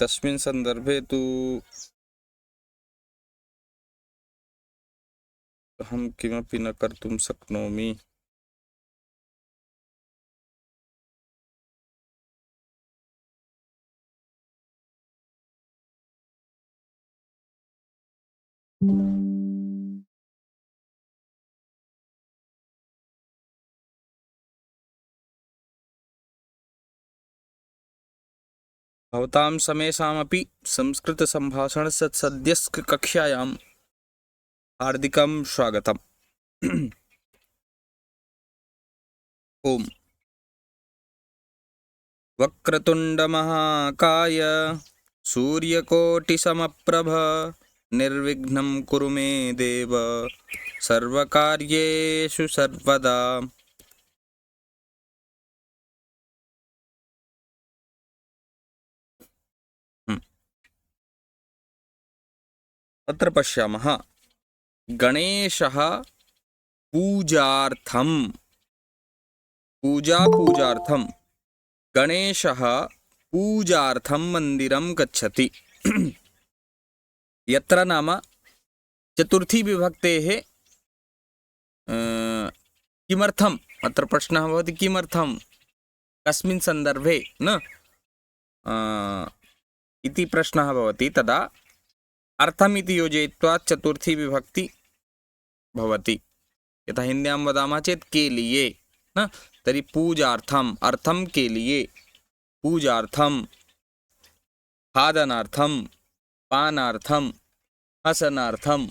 तस्मिन् सन्दर्भे तु अहं किमपि न कर्तुं शक्नोमि। भवतां समेषामपि संस्कृतसम्भाषणस्य सद्यस्य कक्षायां हार्दिकं स्वागतम्। ओम वक्रतुण्डमहाकाय सूर्यकोटिसमप्रभ निर्विघ्नं कुरु मे देव सर्वकार्येषु सर्वदा। अत्र पश्यामः, गणेशः पूजार्थं पूजार्थं गणेशः पूजार्थं मन्दिरं गच्छति। यत्र नाम चतुर्थी विभक्तेः किमर्थम्, अत्र प्रश्नः भवति किमर्थं, कस्मिन् सन्दर्भे न इति प्रश्नः भवति। तदा अर्थमिति योजयित्वा चतुर्थी विभक्ति भवति। यथा हिन्द्यां वदामः चेत् के लिए न, तर्हि पूजार्थम्, अर्थं के लिए, पूजार्थं, खादनार्थं, पानार्थं, हसनार्थं,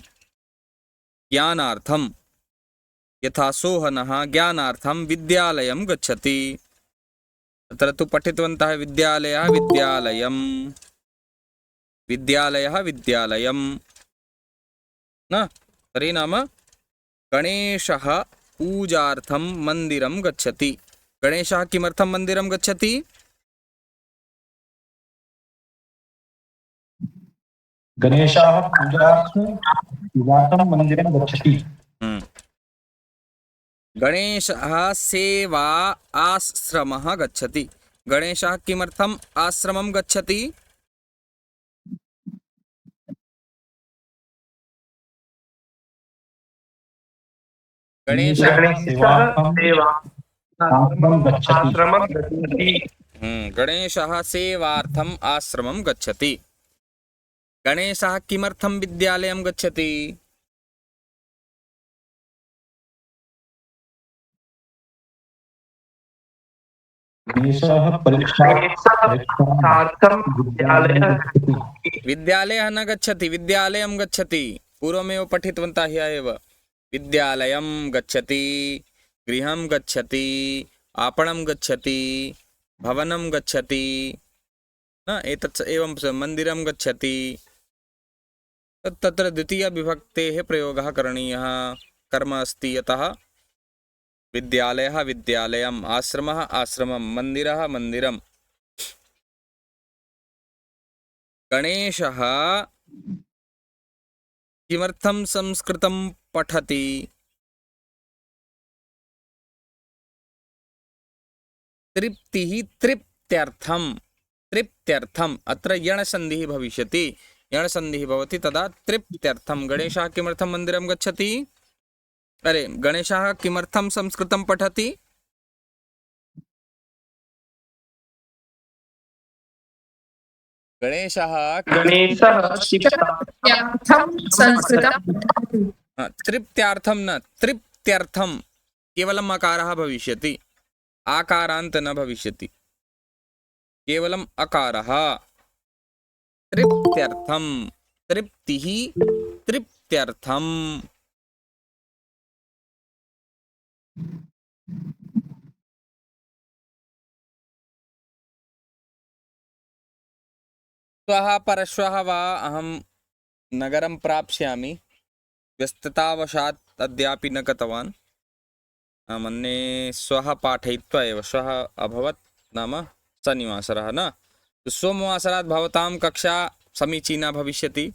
ज्ञानार्थं। यथा सोहनः ज्ञानार्थं विद्यालयं गच्छति। अत्र तु पठितवन्तः विद्यालयः विद्यालयं, विद्यालयः विद्यालयं न। तर्हि नाम गणेशः पूजार्थं मन्दिरं गच्छति। गणेशः किमर्थं मन्दिरं गच्छति? गणेशः पूजार्थं मन्दिरं गच्छति। गणेशः सेवा आश्रमः गच्छति। गणेशः किमर्थम् आश्रमं गच्छति? गणेशः सेवार्थम् आश्रमं गच्छति। गणेशः किमर्थं विद्यालयं गच्छति? विद्यालयः न गच्छति, विद्यालयं गच्छति। पूर्वमेव पठितवन्तः ह्यः एव। विद्यालयं गच्छति, गृहं गच्छति, आपणं गच्छति, भवनं गच्छति न, एतत् एवं मन्दिरं गच्छति। तत्र द्वितीयविभक्तेः प्रयोगः करणीयः, कर्म अस्ति। यतः विद्यालयः विद्यालयम्, आश्रमः आश्रमं, मन्दिरः मन्दिरम्। गणेशः किमर्थं संस्कृतं पठति? तृप्तिः तृप्त्यर्थं, तृप्त्यर्थम्। अत्र यणसन्धिः भविष्यति, यणसन्धिः भवति, तदा तृप्त्यर्थं। गणेशः किमर्थं मन्दिरं गच्छति? अरे, गणेशः किमर्थं संस्कृतं पठति? गणेशः तृप्त्यार्थं न, तृप्त्यर्थं। केवलम् अकारः भविष्यति, आकारान्त न भविष्यति, केवलम् अकारः। तृप्त्यर्थं, तृप्तिः तृप्त्यर्थम्। श्वः परश्वः वा अहं नगरं प्राप्स्यामि। व्यस्ततावशात् अद्यापि न गतवान्। मन्ये श्वः पाठयित्वा एव, श्वः अभवत् नाम शनिवासरः न, सोमवासरात् भवतां कक्षा समीचीना भविष्यति।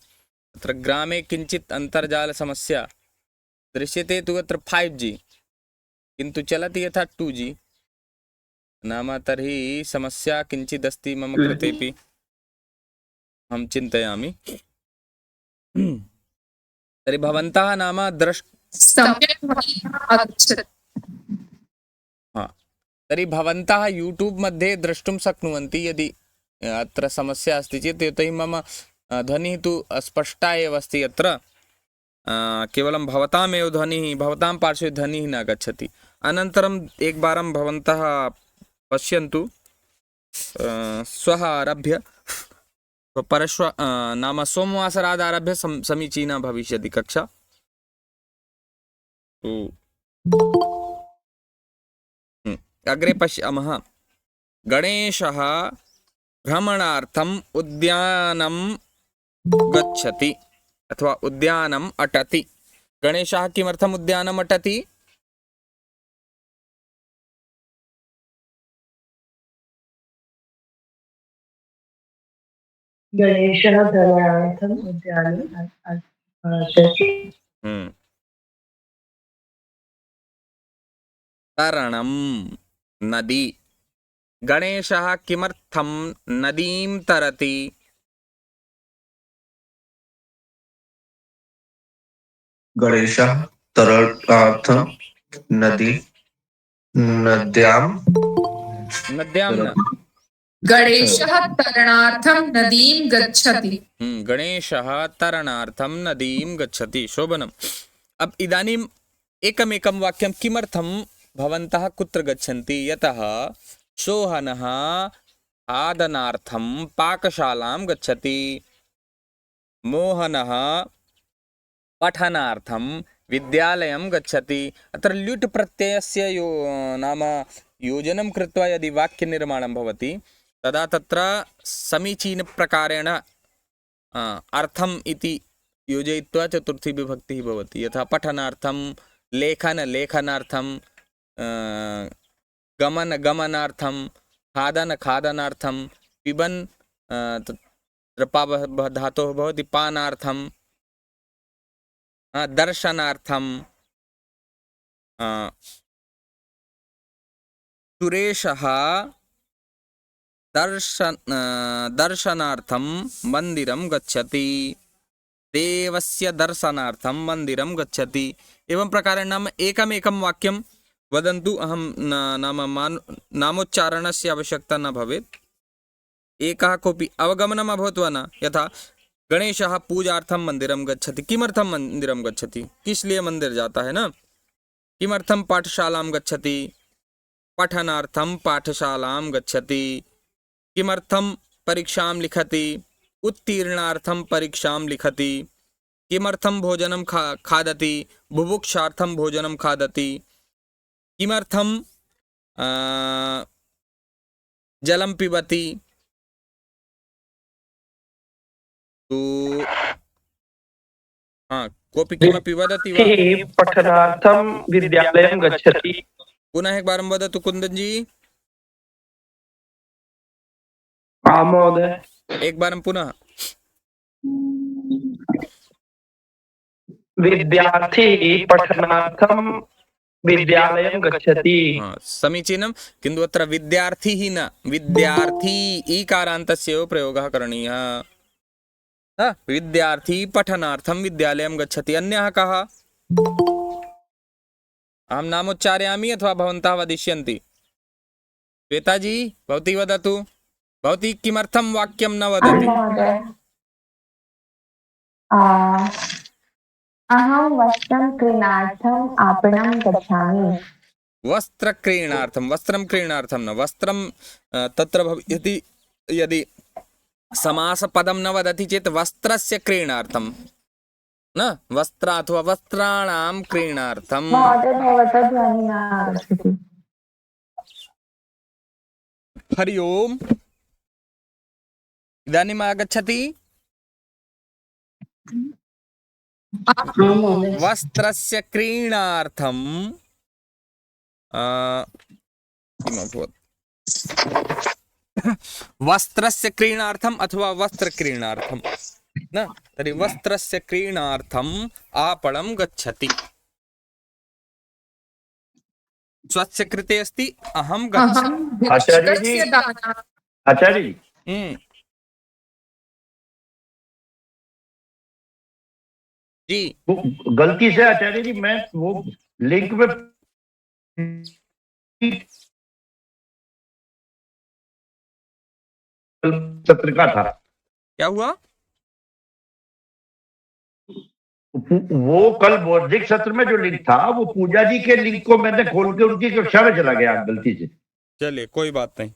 अत्र ग्रामे किञ्चित् अन्तर्जालसमस्या दृश्यते तु अत्र 5G, किन्तु चलति यथा 2G नाम, तर्हि समस्या किञ्चित् अस्ति मम कृतेपि। अहं चिन्तयामि। तर्हि भवन्तः नाम सम्यक् आगच्छति। हा, तर्हि भवन्तः यूट्यूब् मध्ये द्रष्टुं शक्नुवन्ति यदि अत्र समस्या अस्ति चेत्। यतोहि मम ध्वनिः तु स्पष्टा एव अस्ति अत्र, केवलं भवतामेव ध्वनिः, भवतां पार्श्वे ध्वनिः न गच्छति। अनन्तरम् एकवारं भवन्तः पश्यन्तु, श्वः आरभ्य परश्व नाम सोमवासरादारभ्य समीचीना भविष्यति कक्षा। अग्रे पश्यामः। गणेशः भ्रमणार्थम् उद्यानं गच्छति अथवा उद्यानम् अटति। गणेशः किमर्थम् उद्यानम् अटति? गणेशः भ्रमणार्थम् उद्यानम् अटति। तरणं नदी। गणेशः किमर्थं नदीं तरति? गणेशः तरणार्थं नद्यां न गणेशः तरणार्थं नदीं गच्छति। गणेशः तरणार्थं नदीं गच्छति। शोभनम्। अब इदानीम् एकमेकं वाक्यं। किमर्थं भवन्तः कुत्र गच्छन्ति? यतः सोहनः खादनार्थं पाकशालां गच्छति। मोहनः पठनार्थं विद्यालयं गच्छति। अत्र ल्युट् प्रत्ययस्य नाम योजनं कृत्वा यदि वाक्यनिर्माणं भवति तदा तत्र समीचीनप्रकारेण अर्थम् इति योजयित्वा चतुर्थी विभक्तिः भवति। यथा पठनार्थं, लेखनार्थं, गमनार्थं, खादनार्थं, पिबन् तत्र धातोः भवति पानार्थं, दर्शनार्थं, सुरेशः दर्शनार्थं मन्दिरं गच्छति। देवस्य दर्शनार्थं मन्दिरं गच्छति। एवं प्रकारेण नाम एकमेकं वाक्यं वदन्तु। अहं नाम नामोच्चारणस्य आवश्यकता न भवेत्। एकः कोऽपि अवगमनम् अभवत् वा न? यथा गणेशः पूजार्थं मंदिरं गच्छति। किमर्थं मंदिरं गच्छति? किस लिए मंदिर जाता है ना? किमर्थं पाठशालां गच्छति? पठनार्थं पाठशालां गच्छति। किमर्थं परीक्षां लिखति? उत्तीर्णार्थं परीक्षां लिखति। किमर्थं भोजनं खादति? बुभुक्षार्थं भोजनं खादति। किमर्थं जलं पिबति? तो कोऽपि किमपि वदति वा? पठनार्थं विद्यालयं गच्छति। पुनः एकवारं वदतु कुन्दन् जी। महोदय, एकवारं पुनः। विद्यार्थी पठनार्थं विद्यालयं गच्छति। समीचीनं। किन्तु अत्र विद्यार्थी न, विद्यार्थी ईकारान्तस्य एव प्रयोगः करणीयः। विद्यार्थी पठनार्थं विद्यालयं गच्छति। अन्यः कः? अहं नामोच्चारयामि अथवा भवन्तः वदिष्यन्ति? श्वेताजी, भवती वदतु। भवती किमर्थं वाक्यं न वदति? अहं वस्त्रं क्रीणार्थम् आपणं गच्छामि। वस्त्रक्रीणार्थं, वस्त्रं क्रीणार्थं न, वस्त्रं तत्र भवति। यदि समासपदं न वदति चेत् वस्त्रस्य क्रीणार्थं न, वस्त्र अथवा वस्त्राणां क्रीणार्थं। हरि ओम्। इदानीम् आगच्छति? वस्त्रस्य क्रीणार्थं किमभवत्? वस्त्रस्य क्रीणार्थम् अथवा वस्त्रक्रीणार्थं न, तर्हि वस्त्रस्य क्रीणार्थम् आपणं गच्छति। स्वस्य कृते अस्ति अहं गच्छामि। आचार्य जी, जी वो गलती से आचार्य जी मैं वो लिंक में सत्र का था, क्या हुआ? वो कल बौद्धिक सत्र में जो लिंक था वो पूजा जी के लिंक को मैंने खोल के उनकी कक्षा में चला गया गलती से। चलिए कोई बात नहीं।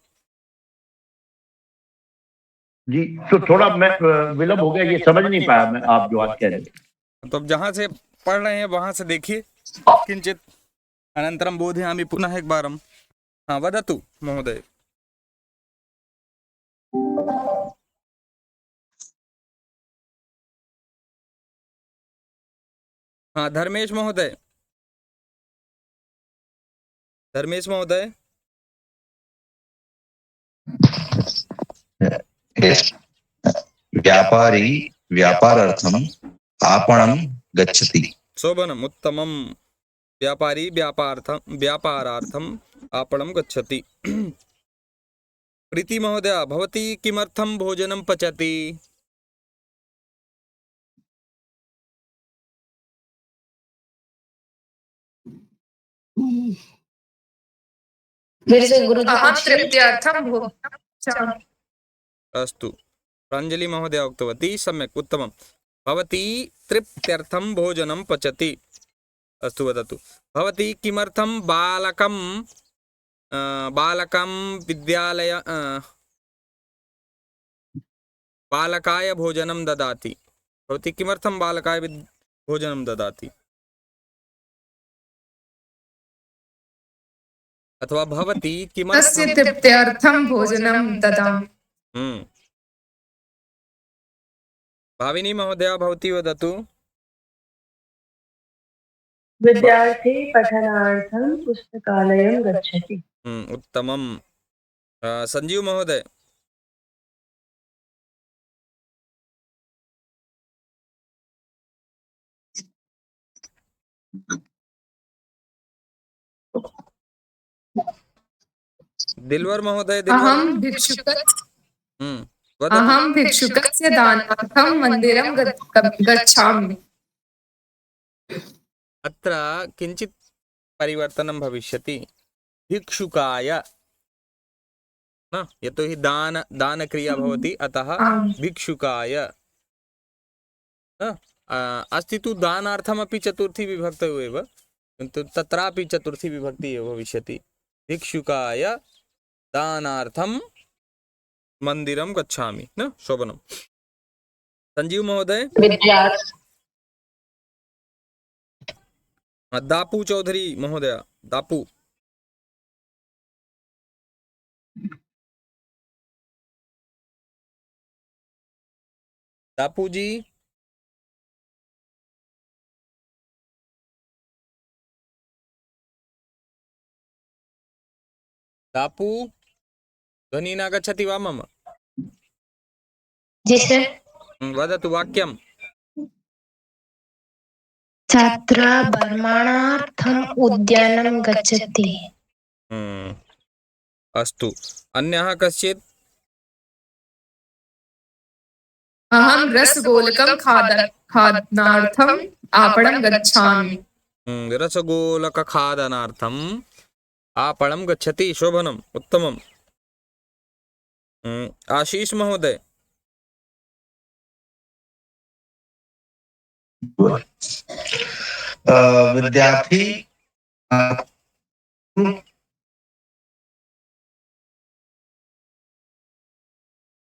जी तो थोड़ा मैं विलम्ब हो गया, ये समझ नहीं पाया मैं आप जो आज कह रहे थे। तो अब जहाँ से पढ़ रहे हैं वहां से देखिए। किंचित अनंतरम बोधयामि पुनः एकवारं। हाँ वदतु महोदय। हाँ धर्मेश महोदय, धर्मेश महोदय। व्यापारी व्यापारार्थम आपणम गच्छति। शोभनम् उत्तमं। व्यापारी व्यापारार्थम आपणं गच्छति। प्रीति महोदय भवती किमर्थं भोजनं पचति? मेरे से गुरुजी अहं पूछिए। तृप्त्यर्थं भोजनं पचामि। अस्तु प्राञ्जलि महोदय उक्तवती, सम्यक् उत्तमं। भवती तृप्त्यर्थं भोजनं पचति। अस्तु वदतु भवती किमर्थं बालकं बालकाय भोजनं ददाति? भवती किमर्थं बालकाय भोजनं ददाति? अथवा भवती तस्य किमर्थं तृप्त्यर्थं भोजनं ददामि। भाविनी महोदय भवती वदतु। विद्यार्थी पठनार्थं पुस्तकालयं गच्छति। उत्तमं। संजीव महोदय। दिलवर महोदय अहं दिलवर। वदतु। अहं भिक्षुकस्य दानार्थं मन्दिरं गच्छामि। अत्र किञ्चित् परिवर्तनं भविष्यति। भिक्षुकाय न, यतोहि दानक्रिया भवति, अतः आम्। भिक्षुकाय न, अस्ति तु दानार्थमपि चतुर्थी विभक्तौ एव, किन्तु तत्रापि चतुर्थी विभक्ति एव भविष्यति। भिक्षुकाय दानार्थं मन्दिरं गच्छामि न। शोभनं। संजीव महोदय। दापू चौधरी महोदय। दापू। दापू जी। दापू ध्वनि न गच्छति वा मम? जी सर। वदतु वाक्यं। छात्रा भ्रमणार्थम् उद्यानं गच्छति। अस्तु अन्यः कश्चित्? अहं रसगोलकं खादनार्थम् आपणं गच्छामि। रसगोलकखादनार्थम् आपणं गच्छति। शोभनम् उत्तमम्। आशीष महोदय। विद्यार्थी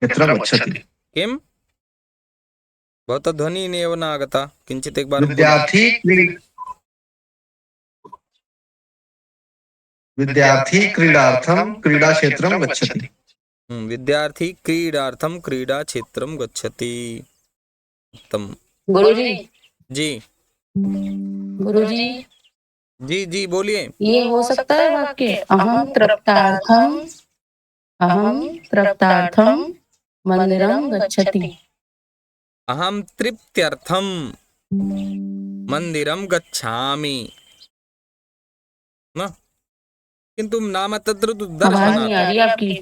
क्षेत्रं गच्छति। किं? भवतः ध्वनिः एव न आगता, किञ्चित् एकवारं विद्यार्थी क्रीडार्थं क्रीडाक्षेत्रं गच्छति। विद्यार्थी क्रीडार्थं क्रीडाक्षेत्रं गच्छति। उत्तमं। गुरुजी। जी गुरुजी जी जी बोलिए। ये हो सकता है वाक्य अहं तृप्तार्थं मंदिरं गच्छति। अहं तृप्त्यर्थं मंदिरं गच्छामि न, किन्तु नाम तत्र तु आवाज नहीं आ रही आपकी।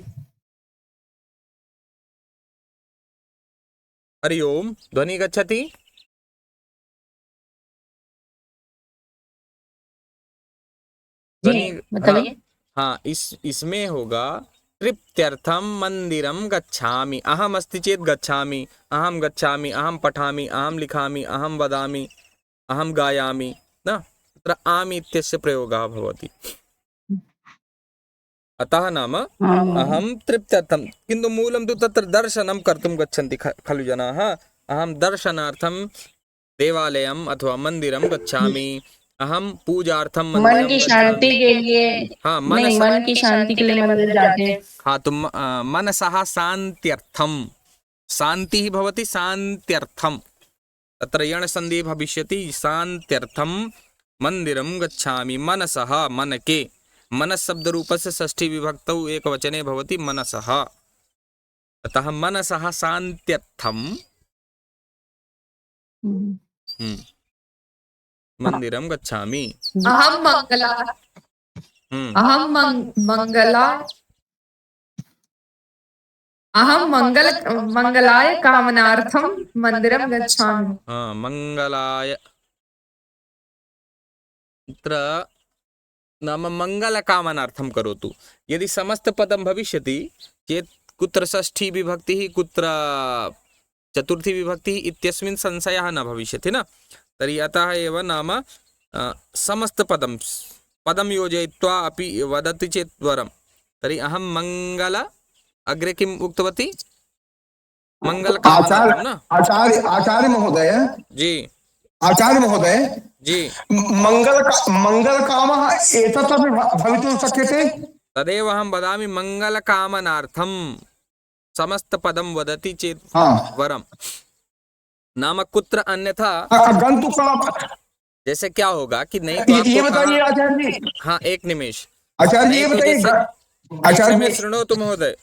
हरि ओम ध्वनि गच्छति? ध्वनि बताइए। हाँ इसमें होगा तृप्त्यर्थम मंदिरम गच्छामि। अहम अस्ति चेत गच्छामि, अहम गच्छामि, अहम पठामि, अहम लिखामि, अहम वदामि, अहम गायामि न, तत्र आमि इत्यस्य प्रयोगः भवति। अतः नाम हाँ। अहम तृप्त्यर्थम, किन्तु मूलं तु तत्र दर्शनं कर्तुं गच्छन्ति खलु जनाः। अहम दर्शनार्थं देवालयम् अथवा मंदिरं गच्छामि, अहम पूजार्थं मन मंदिरं की गच्छामि। शांति के लिए। हाँ नहीं, मन की शांति के लिए मंदिर जाते हैं। हाँ तो मनसः शान्त्यर्थं, शान्तिः भवति शान्त्यर्थं, तत्र यण संधि भविष्यति, शान्त्यर्थं मंदिरं गच्छामि। मनसः मन के, मनःशब्दरूपस्य षष्ठी विभक्तौ एकवचने भवति मनसः, अतः मनसः शान्त्यर्थं मंदिरं गच्छामि। अहम मंगला अहम मंगलाय कामनार्थम मंदिरम गच्छामि। हाँ मंगलाय, अत्र नाम मंगलकामनार्थं करोतु। यदि समस्तपदं भविष्यति चेत् कुत्र षष्ठी विभक्तिः कुत्र चतुर्थी विभक्तिः इत्यस्मिन् संशयः न भविष्यति न। तर्हि अतः एव नाम समस्तपदं योजयित्वा अपि वदति चेत् वरं। तर्हि अहं मंगल, अग्रे किम् उक्तवती, मंगलकामनार्थं न। आचार्य महोदय, जी आचार्य महोदय, जी मंगल कामः एतदपि भवितुं शक्यते। तदेव अहं वदामि, मंगलकामनार्थं समस्तपदं वदति चेत् वरं। नाम कुत्र अन्यथा जैसे क्या होगा कि नहीं तो ये बताइए आचार्य जी। हाँ एक निमिष आचार्य ये बताइए, आचार्य सुनो महोदय,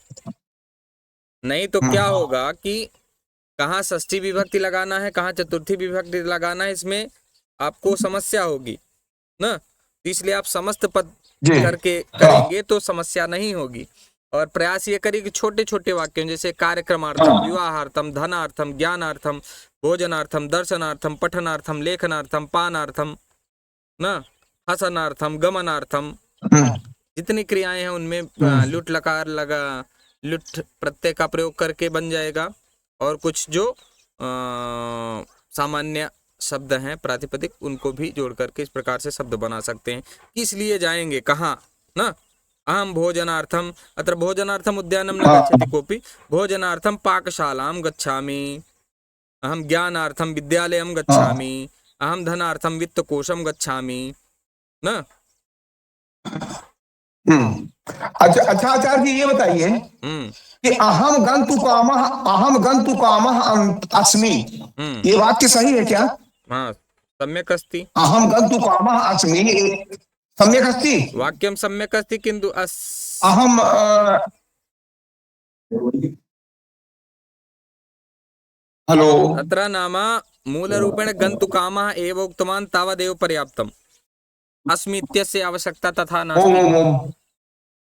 नहीं तो क्या होगा कि कहाँ षष्ठी विभक्ति लगाना है, कहाँ चतुर्थी विभक्ति लगाना है, इसमें आपको समस्या होगी ना। इसलिए आप समस्त पद करके करेंगे तो समस्या नहीं होगी। और प्रयास ये करिए कि छोटे छोटे वाक्यों जैसे कार्यक्रमार्थम, विवाहार्थम, धनार्थम, ज्ञानार्थम, भोजनार्थम, दर्शनार्थम, पठनार्थम, लेखनार्थम, पानार्थम न, हसनार्थम, गमनार्थम, जितनी क्रियाएं हैं उनमें लुट लकार लगा, लुट प्रत्यय का प्रयोग करके बन जाएगा। और कुछ जो सामान्य शब्द हैं प्रातिपदिक, उनको भी जोड़ करके इस प्रकार से शब्द बना सकते हैं। किस लिए जाएंगे, कहाँ न। अहम भोजनार्थम, अत्र भोजनार्थम उद्यानं न गच्छति कोऽपि, भोजनार्थम पाकशालां गच्छामि। अहम ज्ञानार्थम विद्यालयं गच्छामि, अहम धनार्थम वित्तकोशं गच्छामि न। अच्छा आचार्य जी ये बताइए कि अहम गन्तु कामः अस्मि, ये वाक्य सही है क्या? हाँ सम्यक् अस्ति। अहम गन्तु कामः अस्मि सम्यक् अस्ति, वाक्यं सम्यक् अस्ति, किन्तु अहम हेलो, अत्र नाम मूलरूपेण गन्तुकामः एव उक्तवान्, तावदेव पर्याप्तम्। अस्मि इत्यस्य आवश्यकता तथा नास्ति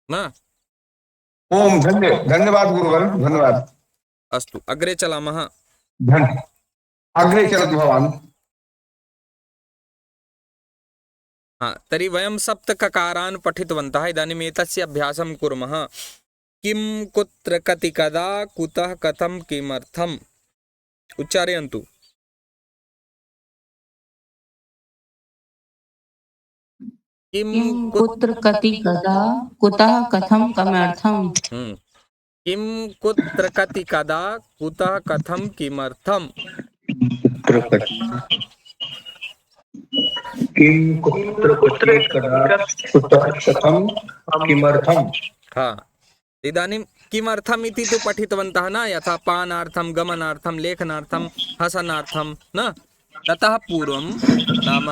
न। ओम धन्यवाद गुरुवर, धन्यवाद। अस्तु अग्रे चलामः। अग्रे चलतु भवान्। हाँ तर्हि वयं सप्तककारान् पठितवन्तः, इदानीम् एतस्य अभ्यासं कुर्मः। किं, कुत्र, कति, कदा, कुतः, कथं, किमर्थम्। उच्चारयन्तु। किं, कुत्र, कति, कदा, कुतः, कथं, किमर्थम्। किं, कुत्र, कति, कदा, कुतः, कथं, किमर्थम्। किं, कुत्र, कदा, कुतः, कथं, किमर्थम्। हाँ इदानीं किमर्थम् इति तु पठितवन्तः न, यथा पानार्थं, गमनार्थं, लेखनार्थं, हसनार्थं न। ततः पूर्वं नाम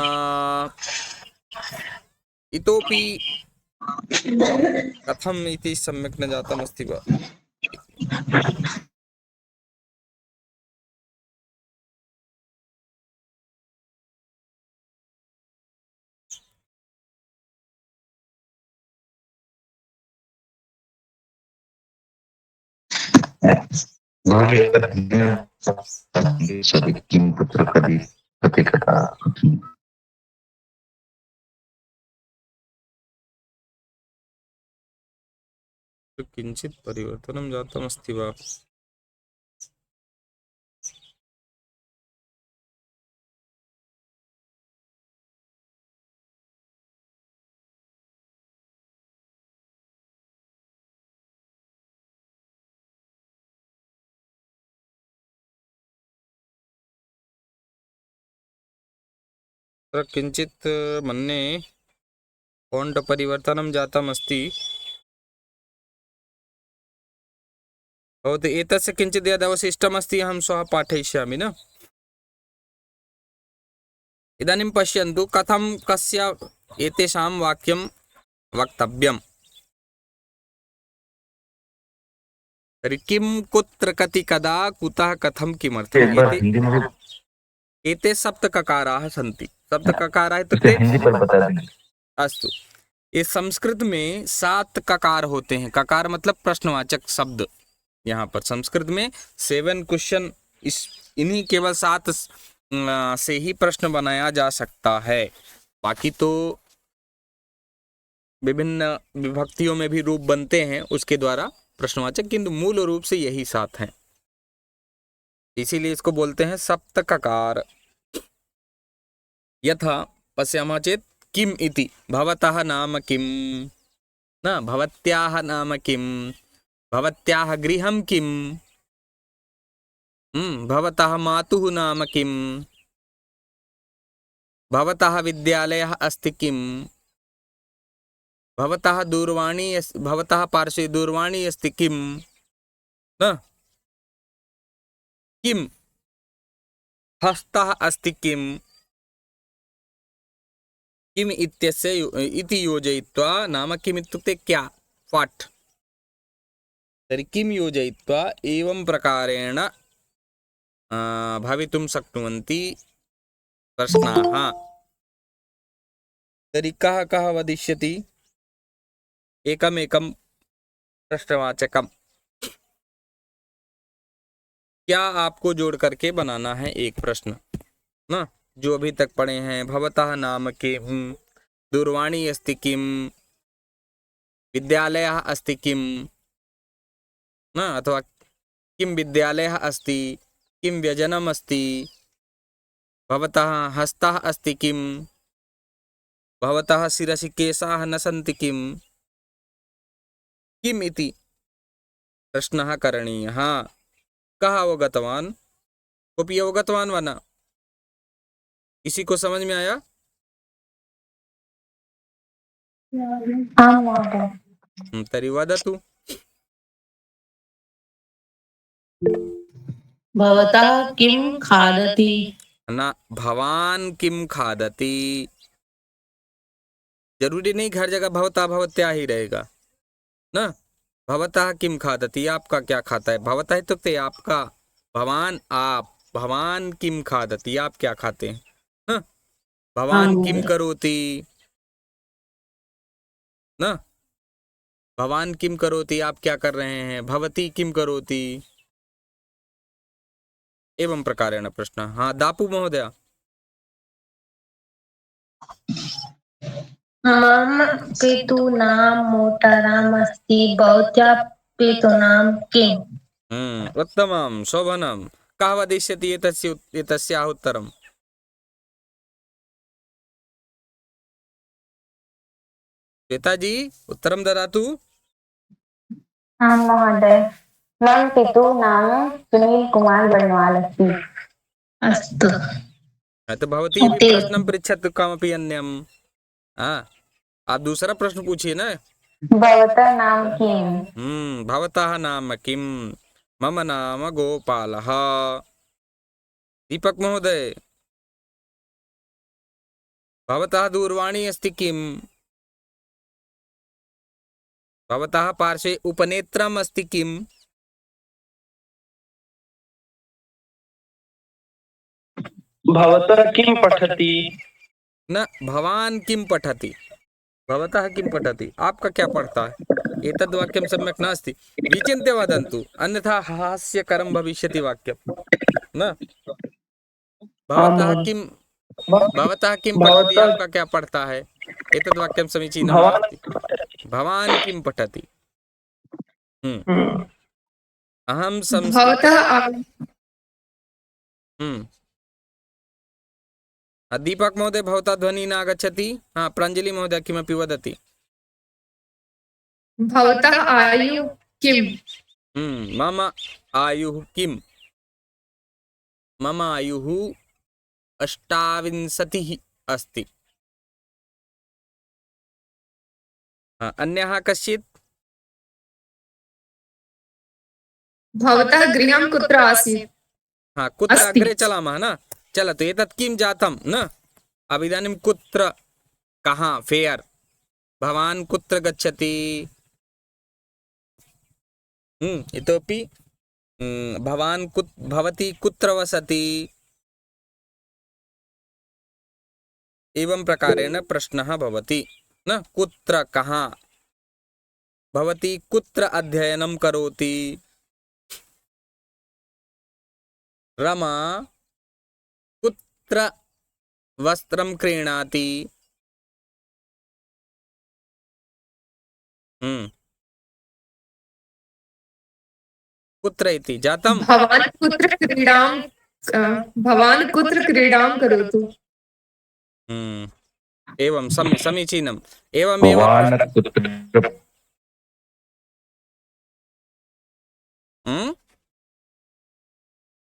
इतोपि कथम् इति सम्यक् न जातमस्ति वा। किं, कुत्र, कति, कदा। किञ्चित् परिवर्तनं जातमस्ति वा? तत्र किञ्चित् मन्ये फ़ॉण्ट् परिवर्तनं जातमस्ति। भवतु एतस्य किञ्चित् यद् अवशिष्टमस्ति अहं श्वः पाठयिष्यामि न। इदानीं पश्यन्तु कथं कस्य एतेषां वाक्यं वक्तव्यम्। तर्हि किं कुत्र कति कदा कुतः कथं किमर्थम् एते सप्तककाराः सन्ति। सप्तककाराः इत्युक्ते हिंदी पर बता देंगे। अस्तु, ये संस्कृत में 7 ककार होते हैं। ककार मतलब प्रश्नवाचक शब्द। यहाँ पर संस्कृत में 7 क्वेश्चन, इन्हीं केवल 7 से ही प्रश्न बनाया जा सकता है। बाकी तो विभिन्न विभक्तियों में भी रूप बनते हैं उसके द्वारा प्रश्नवाचक, किंतु मूल रूप से यही 7 हैं। इसीलिए इसको बोलते हैं सप्तककार। यथा पश्यामः चेत् किम् इति, भवतः नाम किं, न भवत्याः नाम किं, भवत्याः गृहं किं, भवतः मातुः नाम किं, भवतः विद्यालयः अस्ति किं, भवतः पार्श्वे दूरवाणी अस्ति किं, न किं हस्तः अस्ति किं, किम् इत्यस्य इति योजयित्वा, नाम किम् इत्युक्ते क्या, वाट्। तर्हि किं योजयित्वा एवं प्रकारेण भवितुं शक्नुवन्ति प्रश्नाः। तर्हि कः कः वदिष्यति? एकमेकं प्रश्नवाचकम्। क्या आपको जोड़ करके बनाना है एक प्रश्न ना, जो अभी तक पढ़े हैं। भवतः नाम किं, दूरवाणी अस्ति किं, विद्यालयः अस्ति किं, न अथवा किं विद्यालयः अस्ति, किं व्यजनम् अस्ति, भवतः हस्तः अस्ति किं, भवतः शिरसि केशाः न सन्ति किं, किम् इति प्रश्नः करणीयः। कः अवगतवान्? कोऽपि अवगतवान् वा न? किसी को समझ में आया? आम् महोदय। तर्हि वदतु। भवतः किं खादति? न, भवान किम खादति। जरूरी नहीं हर जगह भवता भवत्या ही रहेगा ना। भवतः किम खादति, आपका क्या खाता है। भवतः इत्युक्ते आपका, भवान आप, भवान किम खादति, आप क्या खाते हैं ना। भवान किम करोति ना, भवान किम करोति, आप क्या कर रहे हैं। भवती किम करोति, एवं प्रकारेण प्रश्न। हाँ दापु महोदय। मम पितॄणां मोटरम् अस्ति, भवत्याः पितॄणां किम्? उत्तमं, शोभनं। कः वदिष्यति एतस्याः उत्तरम्? श्वेताजी उत्तरं ददातु। आम् महोदय। मम पितॄणां सुनील कुमार बन्वाल अस्ति। अस्तु। तो भवती भी प्रश्नं पृच्छतु कमपि अन्यम्। आप दूसरा प्रश्न पूछिए ना। भवतः नाम किम्? भवतः नाम किं? मम नाम गोपालः। दीपक महोदय, भवतः दूरवाणी अस्ति किम्? भवतः पार्श्वे उपनेत्रम् अस्ति किम्? भवतः किं पठति? न, भवान किं पठति। भवतः किं पठति, आपका क्या पढ़ता है। एतद् वाक्यं सम्यक् नास्ति, विचिन्त्य वदन्तु, अन्यथा हास्यकरं भविष्यति वाक्यं न। भवतः किं पठति, आपका क्या पढ़ता है, एतद् वाक्यं समीचीनं नास्ति। भवान किं पठति। अहं संस्कृत भवतः दीपक महोदय भवता ध्वनिः न आगच्छति। हा, प्राञ्जलि महोदय किमपि वदति। भवतः आयु किम्? मम आयुः किम्? मम आयुः 28 अस्ति। अन्यः कश्चित्? भवतः गृहं कुत्र आसीत्? हाँ, कुत्र अस्ति। अग्रे चलामः न। चलतु, एतत् किं जातं न। अब इदानीं कुत्र, कहाँ, फेयर। भवान् कुत्र गच्छति? इतोपि भवान् भवती कुत्र वसति? एवं प्रकारेण प्रश्नः भवति न। कुत्र, कहाँ। भवती कुत्र अध्ययनं करोति? रमा कुत्र वस्त्रं क्रीणाति? कुत्र इति जातं। भवान् कुत्र क्रीडां करोतु? एवं समीचीनम्। एवमेव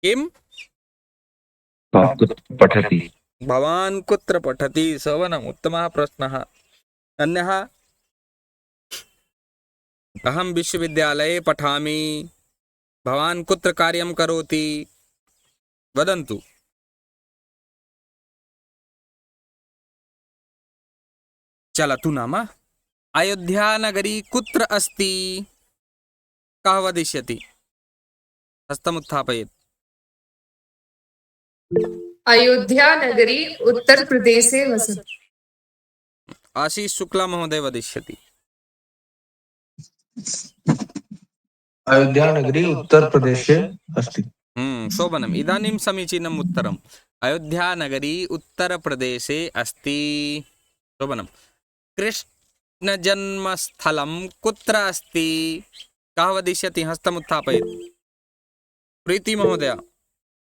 किं पठति। भवान् कुत्र पठति? सवनम्, उत्तमः प्रश्नः। अन्यः? अहं विश्वविद्यालये पठामि। भवान् कुत्र कार्यं करोति? वदन्तु। चलतु नाम। अयोध्यानगरी कुत्र अस्ति? कः वदिष्यति? हस्तमुत्थापयेत्। अयोध्यानगरी उत्तर प्रदेशे वसति। आशीष शुक्ला महोदय वदिष्यति। अयोध्यानगरी उत्तर प्रदेशे अस्ति। शोभनम्। इदानीं समीचीनम् उत्तरम्। अयोध्यानगरी उत्तरप्रदेशे अस्ति। शोभनम्। कृष्णजन्मस्थलं कुत्र अस्ति? कः वदिष्यति? हस्तमुत्थापयेत्।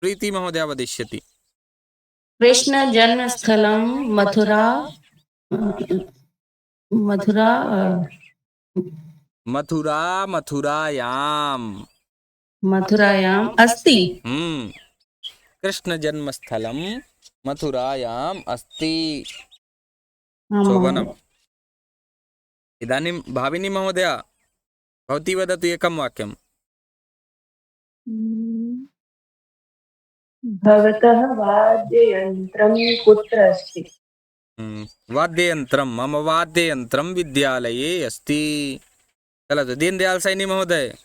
प्रीति महोदया वदिष्यति। कृष्ण जन्मस्थलं मथुरायाम् अस्ति। कृष्ण जन्मस्थलं मथुरायाम् अस्ति। शोभनम्। इदानीं भाविनी महोदया भवती वदतु एकं वाक्यम्। भवतः वाद्ययन्त्रं कुत्र अस्ति? वाद्ययन्त्रं, मम वाद्ययन्त्रं विद्यालये अस्ति। चलतु, दीनदयाल सैनी महोदय।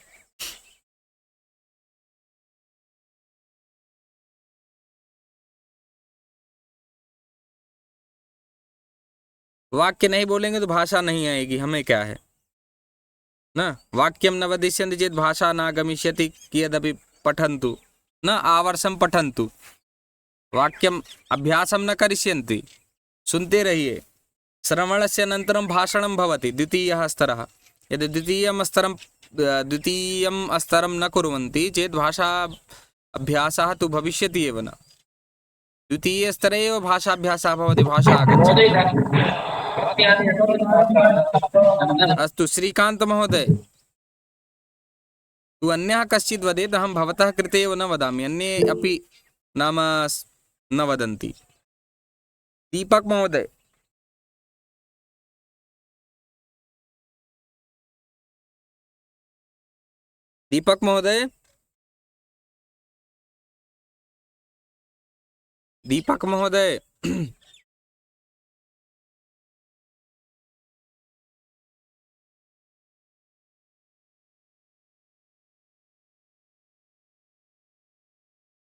वाक्य नहीं बोलेंगे तो भाषा नहीं आएगी, हमें क्या है न। वाक्यं न वदिष्यन्ति चेत् भाषा न गमिष्यति। कियदपि पठन्तु न, आवर्षं पठन्तु। वाक्यम् अभ्यासं न करिष्यन्ति, सुनते रहिए। श्रवणस्य अनन्तरं भाषणं भवति, द्वितीयः स्तरः। यदि द्वितीयं स्तरं न कुर्वन्ति चेत् भाषा अभ्यासः तु भविष्यति एव न। द्वितीयस्तरे एव भाषाभ्यासः भवति, भाषा आगच्छति। अस्तु, श्रीकान्त महोदय, तु अन्यः कश्चित् वदेत्। अहं भवतः कृते एव न वदामि, अन्ये अपि नाम न वदन्ति। दीपक महोदय। दीपक महोदय, दीपक महोदय।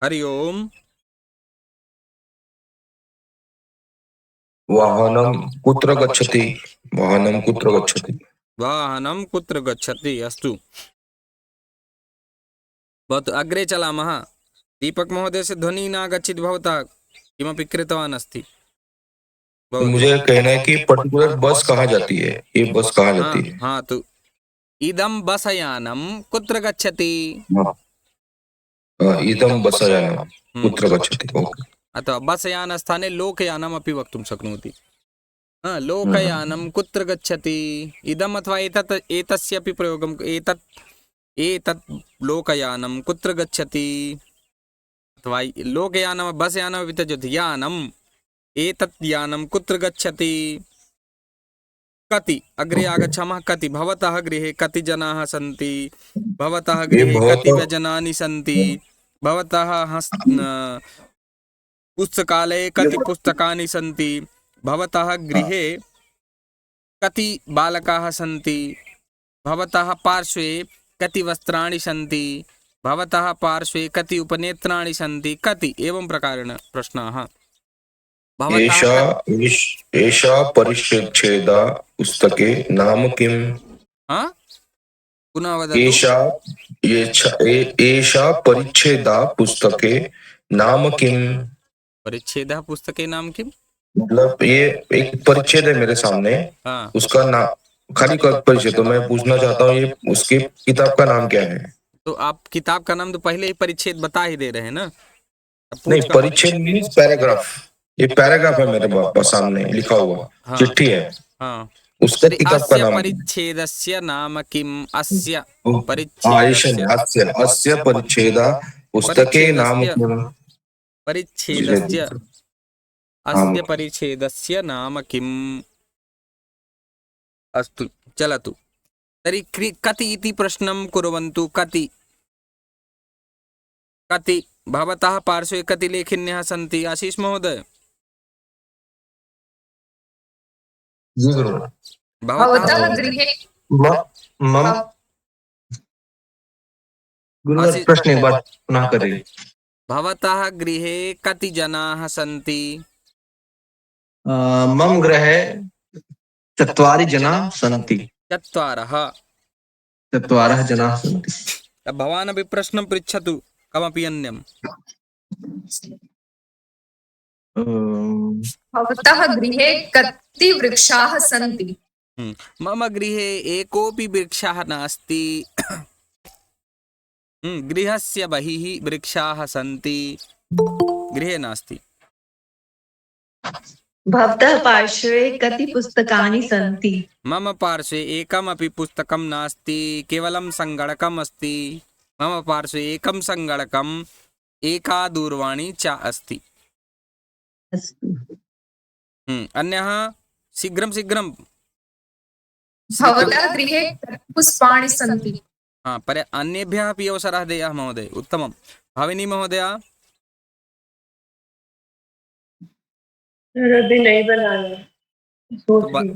हरि ओम। वाहनं कुत्र गच्छति? वाहनं कुत्र गच्छति? वाहनं कुत्र गच्छति? अस्तु, भवतु अग्रे चलामः। दीपक महोदय से ध्वनिः न आगच्छति। भवतः किमपि कृतवान् अस्ति? मुझे कहना है कि पर्टिकुलर बस कहाँ जाती है? ये बस कहाँ जाती है? हाँ, तो इदं बसयानं कुत्र गच्छति? इदं बसयानं हम्म, कुत्र गच्छति? ओके। अथवा बसयानस्थाने लोकयानमपि वक्तुं शक्नोति। लोकयानं कुत्र गच्छति? इदम् अथवा एतत् एतस्यापि प्रयोगं एतत् लोकयानं कुत्र गच्छति? अथवा लोकयानं बसयानमपि त्यजति, यानम् एतत् यानं कुत्र गच्छति? कति अग्रे आगच्छामः। कति भवतः गृहे कति जनाः सन्ति? भवतः गृहे कति व्यजनानि सन्ति? भवतः पुस्तकालये कति पुस्तकानि सन्ति? भवतः गृहे कति बालकाः सन्ति? भवतः पार्श्वे कति वस्त्राणि सन्ति? भवतः पार्श्वे कति उपनेत्राणि सन्ति? कति एवं प्रकारेण प्रश्नाः। एषा परिच्छेदा पुस्तके नाम किम्? पुनः वदतु। एषा परिच्छेदा पुस्तके नाम किम्? परिच्छेदः पुस्तके नाम किम्? मतलब ये एक परिच्छेद है मेरे सामने, उसका नाम खाली परिच्छेद, तो मैं पूछना चाहता हूँ ये उसके किताब का नाम क्या है? तो आप किताब का नाम तो पहले ही परिच्छेद बता ही दे रहे हैं ना। नहीं, परिच्छेद मीन्स पैराग्राफ। ये पैराग्राफ है मेरे सामने लिखा हुआ, चिट्ठी है। उसका किताब का नाम परिच्छेदस्य नाम किम्? अस्य अस्य परिच्छेदा पुस्तके नाम किम्? परिच्छेदस्य अस्य परिच्छेदस्य नाम किम्? अस्तु, चलतु तर्हि कति इति प्रश्नं कुर्वन्तु। कति भवतः पार्श्वे कति लेखिन्यः सन्ति? आशीष महोदय। भवतः गृहे प्रश्न एक बार पुनः करें। भवतः गृहे कति जनाः सन्ति? मम गृहे 4 जनाः सन्ति। 4 जनाः सन्ति। भवान् अपि प्रश्नं पृच्छतु कमपि अन्यं। भवतः गृहे कति वृक्षाः सन्ति? मम गृहे एकोऽपि वृक्षः नास्ति। गृहस्य बहिः वृक्षाः सन्ति, गृहे नास्ति। भवतः पार्श्वे कति पुस्तकानि सन्ति? मम पार्श्वे एकमपि पुस्तकं नास्ति, केवलं सङ्गणकम् अस्ति। मम पार्श्वे एकं सङ्गणकम्, एका दूरवाणी च अस्ति। अन्यः शीघ्रं शीघ्रं। भवतः गृहे पुष्पाणि सन्ति? पर अन्येभ्यः अपि अवसरः देयः महोदय। उत्तमं। भाविनी महोदय। अभी नहीं बनाया,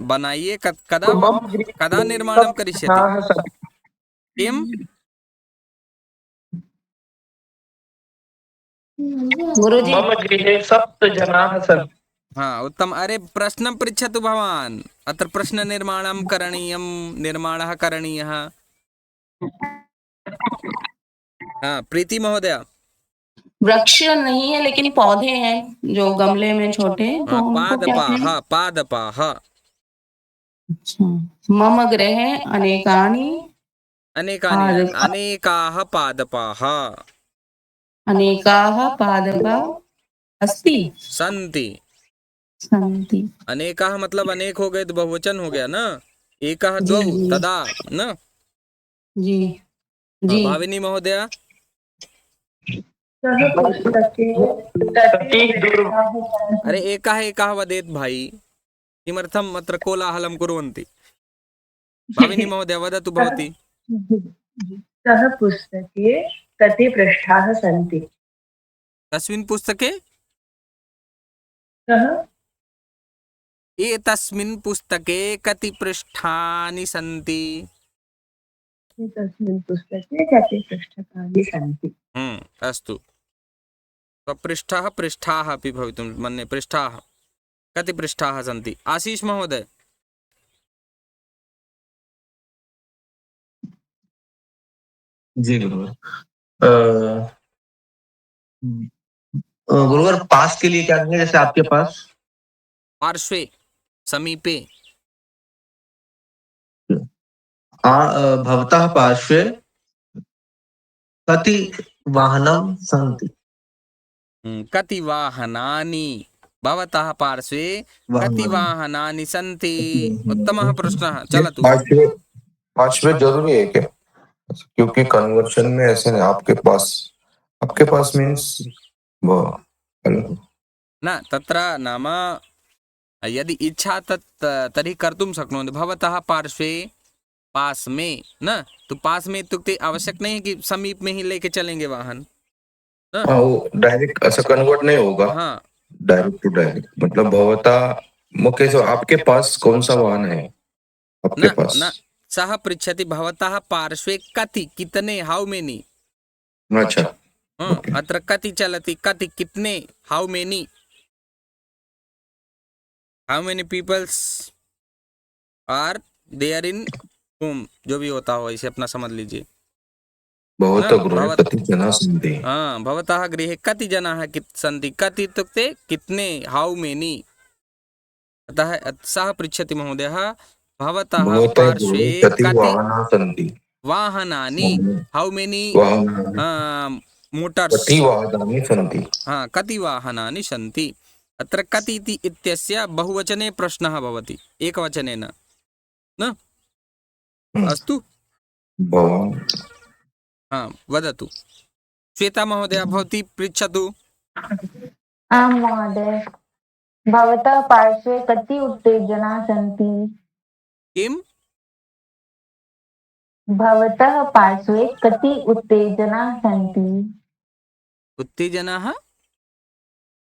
बनाइए। कदा निर्माणं करिष्यति? किम्? गुरुजी मम गृहे 7 जनाः सन्ति। उत्तम। अरे प्रश्नं पृच्छतु भवान्। अत्र प्रश्ननिर्माणं करणीयं, निर्माणः करणीयः। प्रीति महोदय। वृक्ष नहीं है लेकिन पौधे हैं जो गमले में छोटे, तो उनको क्या कहते हैं? पादपाः। अच्छा। मम गृहे अनेकानि अनेकाः पादपाः अनेकाः पादपा अस्ति सन्ति। अनेकाः मतलब अनेक हो गए तो बहुवचन हो गया ना। एकः द्वौ तदा न। जी जी। भाविनी महोदय। अरे एकः वदेत् भाई, किमर्थम् अत्र कोलाहलं कुर्वन्ति? भाविनी महोदय वदतु भवती। सः पुस्तके कति पृष्ठाः सन्ति? कस्मिन् पुस्तके? एतस्मिन् पुस्तके कति पृष्ठानि सन्ति? एतस्मिन् पुस्तके कति पृष्ठानि सन्ति? अस्तु। पृष्ठाः अपि भवितुं मन्ये। पृष्ठाः कति पृष्ठाः सन्ति? आशीष महोदय। जी गुरुवर। गुरुवर पास के लिए क्या कहेंगे? जैसे आपके पास पार्श्वे, समीपे। भवतः पार्श्वे कति वाहनं सन्ति? कति वाहनानि भवतः पार्श्वे कति वाहनानि सन्ति? उत्तमः प्रश्नः। चलतु। पार्श्वे पार्श्वे जरूरी है क्या? क्योंकि कन्वर्शन में ऐसे नहीं, आपके पास मीन्स वो न तत्र नाम यदि इच्छा तर्हि कर्तुं शक्नोति। भवतः पार्श्वे पास में न, तो पास में इत्युक्ते आवश्यक नहीं है कि समीप में ही लेके चलेंगे वाहन। वो डायरेक्ट ऐसा कन्वर्ट नहीं होगा। हाँ, डायरेक्ट टू डायरेक्ट मतलब भवतः मुख्य से आपके पास कौन सा वाहन है आपके न पास? न सः पृच्छति भवतः पार्श्वे कति, कितने, हाउ मेनी। अच्छा, अत्र कति चलति, कति कितने, how many peoples are there in home, जो भी होता हो इसे अपना समझ लीजिए। कति जनाः सन्ति। भवतः गृहे कति जनाः सन्ति, कति इत्युक्ते कितने, हाउ मेनी। अतः सः पृच्छति महोदयः भवतः पार्श्वे कति वाहनानि सन्ति? वाहनानि, हाउ मेनी मोटर्स, कति वाहनानि सन्ति? कति वाहनानि सन्ति। अत्र कति इति इत्यस्य बहुवचने प्रश्नः भवति, एकवचने न। अस्तु, वदतु श्वेता महोदय, भवती पृच्छतु। आं महोदय, भवतः पार्श्वे कति उत्तेजनाः सन्ति? किम्? भवतः पार्श्वे कति उत्तेजनाः सन्ति? उत्तेजनाः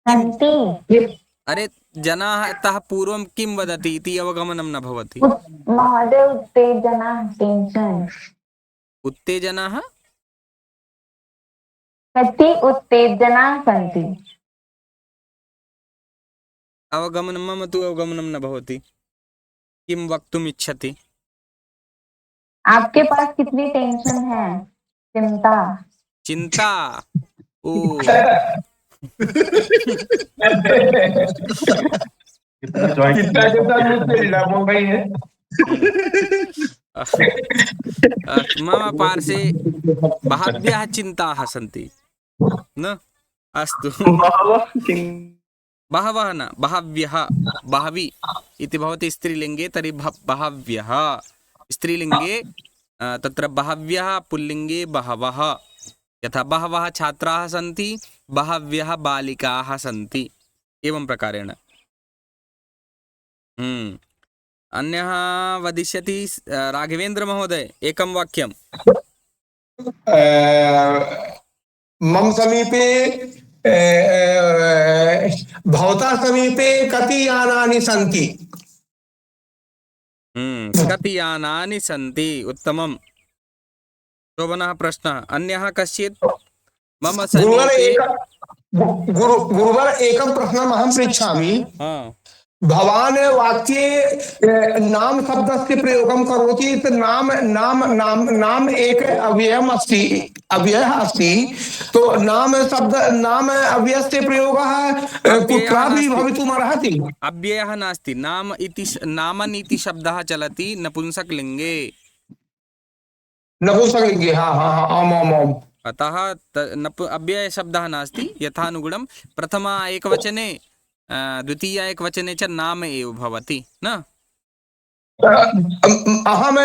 सन्ति। अरे जनाः तः पूर्वं किं वदति इति अवगमनं न भवति। महोदय, उत्तेजनाः, टेन्शन्। उत्तेजनाः कति उत्तेजनाः सन्ति? अवगमनं, मम तु अवगमनं न भवति। किं वक्तुम् इच्छति? आपके पास कितनी टेंशन है, चिंता? ओ मम पार्श्वे बहव्यः चिन्ताः सन्ति न। अस्तु, बहवः न, बहव्यः, बहवि इति भवति स्त्रीलिङ्गे, तर्हि बहव्यः स्त्रीलिङ्गे, तत्र बहव्यः पुल्लिङ्गे बहवः। यथा बहवः छात्राः सन्ति, बहव्यः बालिकाः सन्ति, एवं प्रकारेण। अन्यः वदिष्यति राघवेन्द्र महोदय, एकं वाक्यं। मम समीपे भवतः समीपे कति यानानि सन्ति? कति यानानि सन्ति, उत्तमं, शोभनः प्रश्नः। अन्यः कश्चित्? मम समीपे गुरुवर एकं प्रश्नम् अहं पृच्छामि। भवान् वाक्ये नाम शब्दस्य प्रयोगं करोति, नाम नाम नाम नाम एक अव्ययः अस्ति, तो नाम शब्द नाम अव्ययस्य प्रयोगः कुत्रापि भवितुमर्हति। अव्ययः नास्ति, नामनीति शब्दः चलति नपुंसकलिङ्गे। नपुंसकलिङ्गे, आम्। अतः अव्यय शब्दः नास्ति। यथानुगुणं प्रथमा एकवचने, द्वितीया एकवचने च नाम एव भवति न। अहं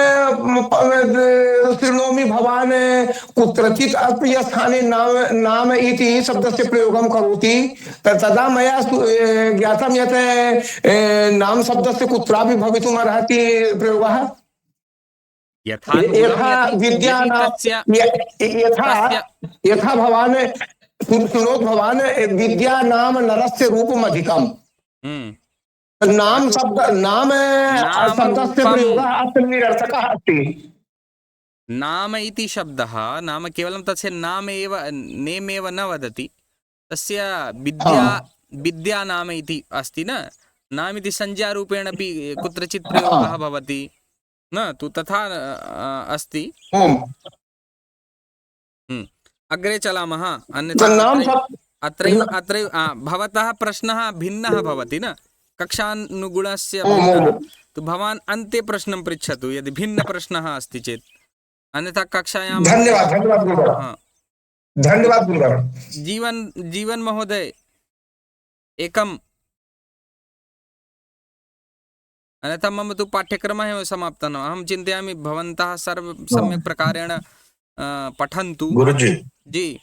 शृणोमि भवान् कुत्रचित् अपि स्थाने नाम इति शब्दस्य प्रयोगं करोति, तदा मया ज्ञातं यत् नाम शब्दस्य कुत्रापि भवितुमर्हति प्रयोगः। यथा भवान् शृणोतु, भवान् विद्या नाम नरस्य रूपम् अधिकम्। नाम शब्दस्य प्रयोगः अत्र निरर्थकः अस्ति। नाम इति शब्दः, नाम केवलं तस्य नाम एव, नेम् एव न वदति, तस्य विद्या नाम इति अस्ति न। नाम इति संज्ञारूपेण अपि कुत्रचित् प्रयोगः भवति न, तु तथा अस्ति। अग्रे चलामः। अन्यथा अत्रैव भवतः प्रश्नः भिन्नः भवति न, कक्षानुगुणस्य तो भवान् अन्ते प्रश्नं पृच्छतु यदि भिन्न प्रश्नः अस्ति चेत्, अन्यथा कक्षायां धन्यवाद धन्यवाद गुरुवर, हाँ धन्यवाद गुरुवर। जीवन महोदय एकम्, अन्यथा मम तु पाठ्यक्रमः एव समाप्तः न। अहं चिन्तयामि भवन्तः सर्व सम्यक् प्रकारेण पठन्तु। गुरुजी, जी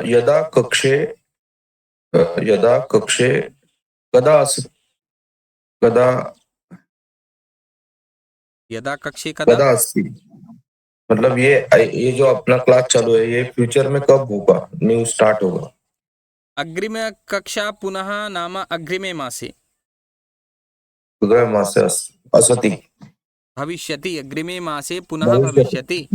यदा कक्षे कदा यदा कक्षे कदा कदा अस्ति, मतलब ये जो अपना क्लास चालू है ये फ्यूचर में कब होगा, न्यू स्टार्ट होगा? अग्रिम कक्षा पुनः नाम अग्रिमे मासे अग्रिमे मासे असति भविष्यति, अग्रिमे मासे पुनः भविष्यति।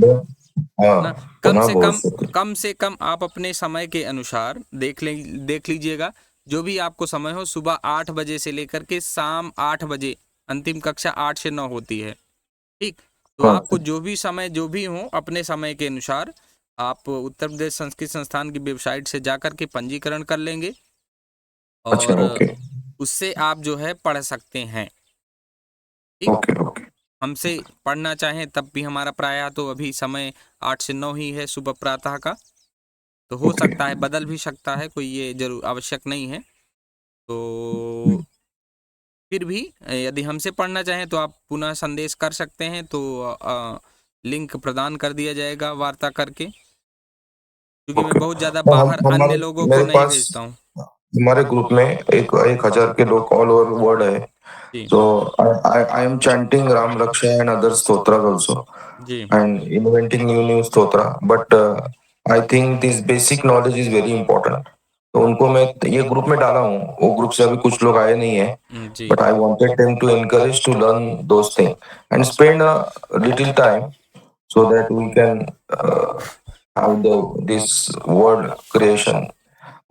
हाँ, कम से कम आप अपने समय के अनुसार देख लीजिएगा, जो भी आपको समय हो, सुबह 8 बजे से लेकर के शाम 8 बजे, अंतिम कक्षा 8 से 9 होती है, ठीक। तो आपको जो भी समय जो भी हो अपने समय के अनुसार आप उत्तर प्रदेश संस्कृत संस्थान की वेबसाइट से जाकर के पंजीकरण कर लेंगे और उससे आप जो है पढ़ सकते हैं, ठीक। हमसे पढ़ना चाहें तब भी हमारा प्रायः तो अभी समय 8 से 9 ही है सुबह प्रातः का, तो हो सकता है बदल भी सकता है, कोई ये जरूर आवश्यक नहीं है। तो फिर भी यदि हमसे पढ़ना चाहें तो आप पुनः संदेश कर सकते हैं, तो लिंक प्रदान कर दिया जाएगा वार्ता करके, क्योंकि मैं बहुत ज़्यादा बाहर अन्य लोगों को नहीं भेजता हूँ। हमारे ग्रुप में 1000 के लोग ऑल ओवर वर्ल्ड है, so I am chanting Ram Raksha and other stotras also, and inventing new stotra, but I think this basic knowledge is very important. तो उनको मैं ये ग्रुप में डाला हूँ, वो ग्रुप से अभी कुछ लोग आए नहीं है, but I wanted them to encourage to learn those things and spend a little time so that we can have this word creation.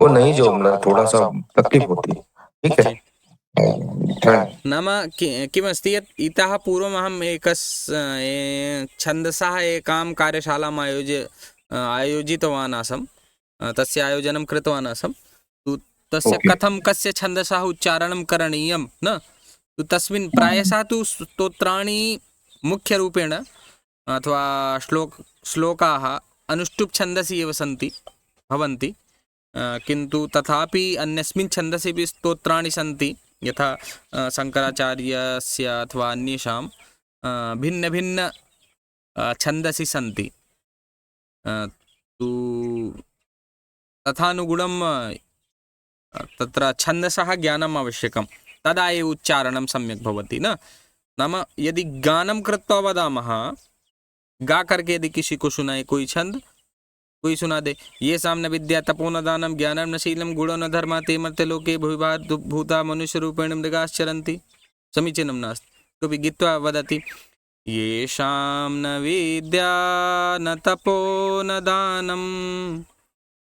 वो नहीं जो मतलब थोड़ा सा तकलीफ होती है, ठीक है। नाम किमस्ति यत् इतः पूर्वम् अहम् छन्दसः एकां कार्यशालाम् आयोजितवान् आसम्, तस्य आयोजनं कृतवान् आसम्। तु तस्य कथं कस्य छन्दसः उच्चारणं करणीयं न, तु तस्मिन् प्रायशः तु स्तोत्राणि मुख्यरूपेण अथवा श्लोकाः अनुष्टुप् छन्दसि एव भवन्ति, किन्तु तथापि अन्यस्मिन् छन्दसि अपि स्तोत्राणि सन्ति, यथा शङ्कराचार्यस्य अथवा अन्येषां भिन्न भिन्न छन्दसि सन्ति। तु तथानुगुणं तत्र छन्दसः ज्ञानम् आवश्यकं, तदा एव उच्चारणं सम्यक् भवति न। नाम यदि गानं कृत्वा वदामः, गा करके यदि किसी को सुनाए कोई छंद, कोई सुना दे, ये सामने विद्या तपो न दानम ज्ञानम न शीलम गुणो न धर्मा ते मर्त्य लोके भूता मनुष्य रूपेण मृगाश्चरन्ति, समीचीनं नास्ति। कोऽपि गीत्वा वदति येषां न विद्या न तपो न दानं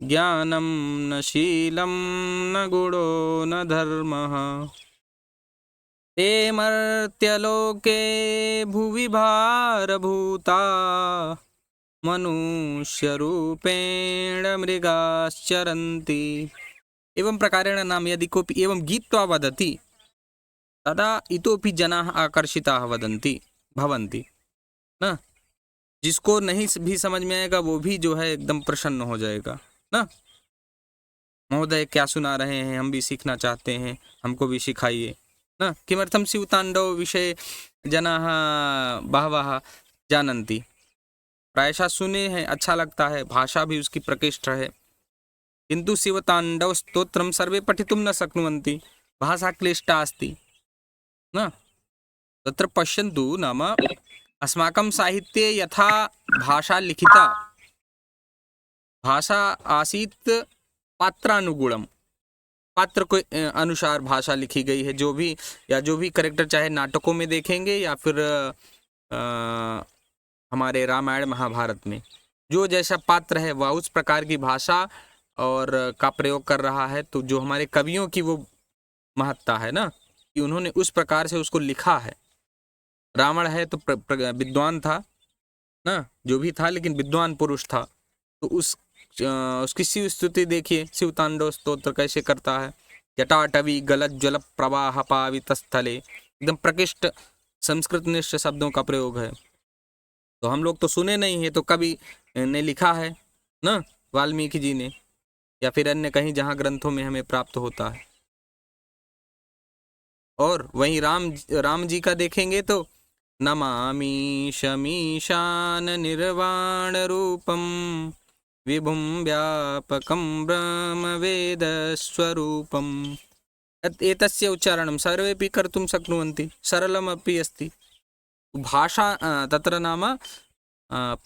ज्ञानं न शीलं न गुणो न धर्मः ते मर्त्यलोके भुवि भारभूता मनुष्यरूपेण मृगाश्चरन्ति। एवं प्रकारेण नाम यदि कोऽपि एवं गीत्वा वदति तदा इतोपि जनाः आकर्षिताः भवन्ति ना। जिसको नहीं भी समझ में आएगा वो भी जो है एकदम प्रसन्न हो जाएगा ना। महोदय क्या सुना रहे हैं, हम भी सीखना चाहते हैं, हमको भी सिखाइए न। किमर्थं शिवताण्डव विषये जनाः बहवः जानन्ति, प्रायशः सुने हैं, अच्छा लगता है, भाषा भी उसकी प्रकृष्ट है, किन्तु शिवताण्डव स्तोत्रं सर्वे पठितुं न शक्नुवन्ति, भाषा क्लिष्टा अस्ति न। तत्र पश्यन्तु, नाम अस्माकं साहित्ये यथा भाषा लिखिता, भाषा आसीत् पात्रानुगुणं, पात्र के अनुसार भाषा लिखी गई है। जो भी करेक्टर चाहे नाटकों में देखेंगे या फिर हमारे रामायण महाभारत में जो जैसा पात्र है वह उस प्रकार की भाषा और का प्रयोग कर रहा है। तो जो हमारे कवियों की वो महत्ता है ना, कि उन्होंने उस प्रकार से उसको लिखा है। रावण है तो विद्वान था ना, जो भी था, लेकिन विद्वान पुरुष था। तो उसकी शिव स्तुति देखिए, शिव तांडव स्तोत्र कैसे करता है, जटाटवी गलज्ज्वल प्रवाह पावित स्थले, एकदम प्रकृष्ट संस्कृतनिष्ठ शब्दों का प्रयोग है। तो हम लोग तो सुने नहीं है, तो कवि ने लिखा है ना, वाल्मीकि जी ने, या फिर अन्य कहीं जहाँ ग्रंथों में हमें प्राप्त होता है। और वहीं राम जी का देखेंगे तो नमामि शमीशान निर्वाण रूपम विभुं व्यापकं ब्रह्म वेद स्वरूपम। एतस्य उच्चारणं सर्वेपि कर्तुं शक्नुवन्ति, सरलमपि अस्ति। भाषा तत्र नाम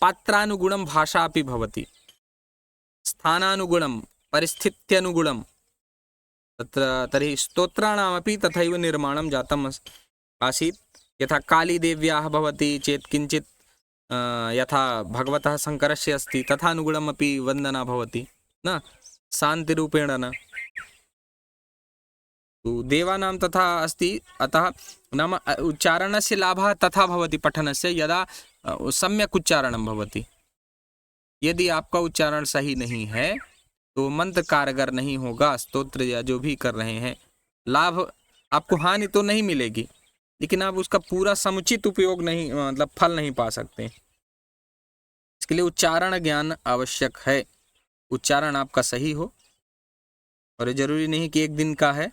पात्रानुगुणं भाषा अपि भवति, स्थानानुगुणं परिस्थित्यनुगुणं तत्र। तर्हि स्तोत्राणामपि तथैव निर्माणं जातम् आसीत्। यथा कालीदेव्याः भवति चेत् किञ्चित् यथा भगवतः शङ्करस्य अस्ति तथानुगुणमपि वन्दना भवति न, शान्तिरूपेण न। देवानां तथा अस्ति, अतः नाम उच्चारणस्य लाभः तथा भवति पठनस्य, यदा सम्यक् उच्चारणं भवति। यदि आपका उच्चारण सही नहीं है तो मंत्र कारगर नहीं होगा। स्तोत्र या जो भी कर रहे हैं, लाभ आपको हानि तो नहीं मिलेगी, लेकिन आप उसका पूरा समुचित उपयोग नहीं, मतलब फल नहीं पा सकते। इसके लिए उच्चारण ज्ञान आवश्यक है। उच्चारण आपका सही हो, और ये जरूरी नहीं कि एक दिन का है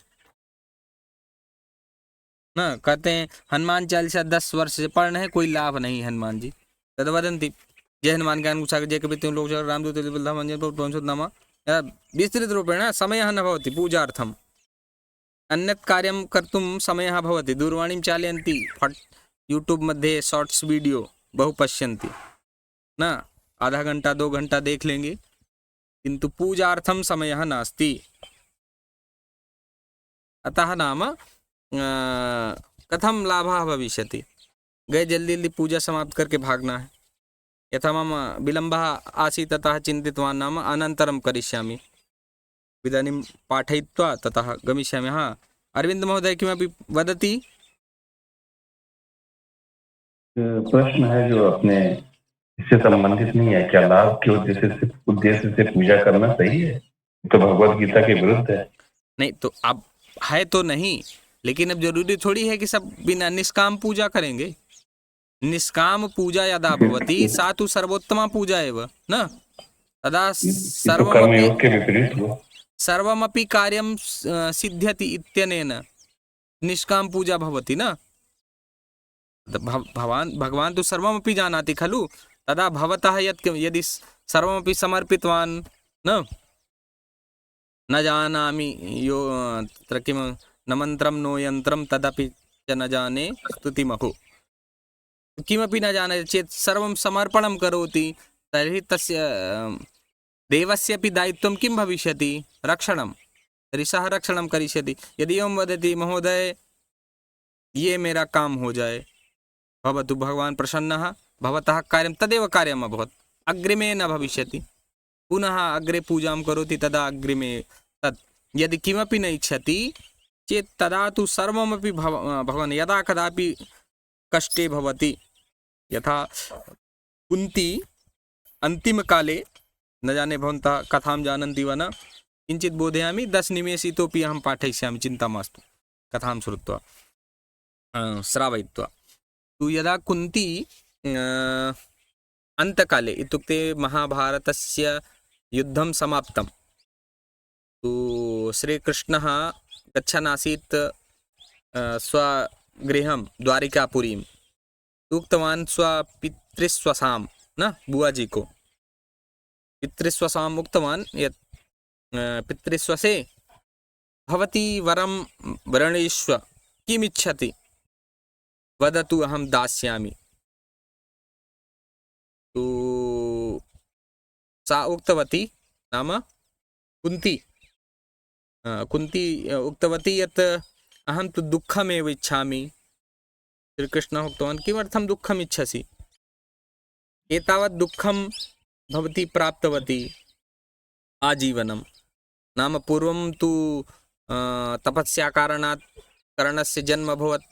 ना। कहते हैं हनुमान चालीसा 10 वर्ष से पढ़ रहे हैं, कोई लाभ नहीं। हनुमान जी तद वदंती जय हनुमान ज्ञान उषा जय कपि लोक रामदूत विस्तृत रूपेण समयः न भवति पूजार्थम्। अन्यत् कार्यं कर्तुं समयः भवति। दूरवाणीं चालयन्ति, फट् यूट्यूब मध्ये शॉर्ट्स वीडियो बहु पश्यन्ति न, आधा घंटा 2 घंटा देख लेंगे, किंतु पूजार्थं समयः नास्ति। अतः नाम कथं लाभः भविष्यति, गए जल्दी जल्दी पूजा समाप्त करके भागना है। यथा मम विलम्बः आसीत्, ततः चिन्तितवान् नाम अनन्तरं करिष्यामि, इदानीं पाठयित्वा ततः गमिष्यामि। हाँ, अरविंद महोदय किमपि वदति? प्रश्न है जो अपने इससे संबंधित नहीं है, क्या लाभ के उद्देश्य से पूजा करना सही है? तो भगवत गीता के विरुद्ध है। नहीं तो अब है तो नहीं, लेकिन अब जरूरी थोड़ी है कि सब बिना निष्काम पूजा करेंगे। निष्काम पूजा यदा भवति सा तु सर्वोत्तमा पूजा एव न, तदा सर्वमपि कार्यं सिद्ध्यति इत्यनेन निष्काम पूजा भवति न। भगवान् तु सर्वमपि जानाति खलु, तदा भवतः यदि सर्वमपि समर्पितवान् न जानामि यो तत्र किं न मन्त्रं नो यन्त्रं तदपि च न जाने स्तुतिमहो। किमपि न जाने चेत् सर्वं समर्पणं करोति, तर्हि तस्य देवस्यपि दायित्वं किं भविष्यति? रक्षणं। तर्हि सः रक्षणं करिष्यति। यदि एवं वदति महोदय ये मेरा काम हो जाए, भवतु, भगवान् प्रसन्नः, भवतः कार्यं तदेव कार्यम् अभवत्, अग्रिमे न भविष्यति। पुनः अग्रे पूजां करोति, तदा अग्रिमे तत्। यदि किमपि न इच्छति चेत् तदा तु सर्वमपि भगवान् यदा कदापि कष्टे भवति। यथा कुन्ती अन्तिमकाले, न जाने भवन्तः कथां जानन्ति वा न, किञ्चित् बोधयामि, 10 निमेषे इतोपि अहं पाठयिष्यामि, चिन्ता मास्तु, कथां श्रुत्वा श्रावयित्वा। तु यदा कुन्ती अन्तकाले, इत्युक्ते महाभारतस्य युद्धं समाप्तं, तु श्रीकृष्णः गच्छन् आसीत् स्वगृहं द्वारिकापुरीं। उक्तवान् स्वपितृस्वसां न, बुआजी को पितृस्वसाम् उक्तवान् यत् पितृस्वसे भवती वरं वरणीष्व, किमिच्छति वदतु अहं दास्यामि। तु सा उक्तवती, नाम कुन्ती उक्तवती यत् अहं तु दुःखमेव इच्छामि। श्रीकृष्णः उक्तवान् किमर्थं दुःखम् इच्छसि? एतावत् दुःखं भवती प्राप्तवती आजीवनं, नाम पूर्वं तु तपस्याकारणात् कर्णस्य जन्म अभवत्,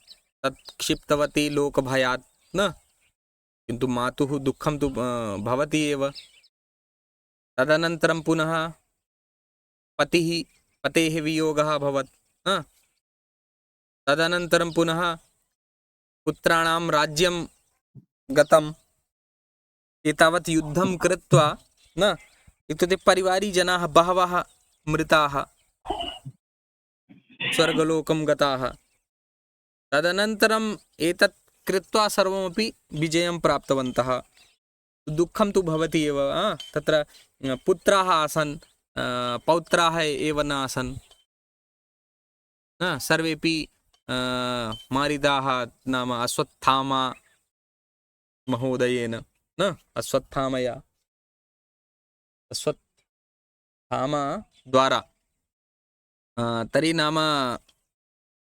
तत् क्षिप्तवती लोकभयात् न, किन्तु मातुः दुःखं तु भवति एव। तदनन्तरं पुनः पतेः वियोगः अभवत्, हाँ? तदनन्तरं पुनः पुत्राणां राज्यं गतम्, एतावत् युद्धं कृत्वा न इत्युक्ते परिवारीजनाः बहवः मृताः, स्वर्गलोकं गताः। तदनन्तरम् एतत् कृत्वा सर्वमपि विजयं प्राप्तवन्तः। दुःखं तु भवति एव, तत्र पुत्राः आसन्, पौत्राः एव न आसन्, सर्वेपि मारिताः, नाम अश्वत्थामा महोदयेन, न अश्वत्थामया, अश्वत्थामा द्वारा। तर्हि नाम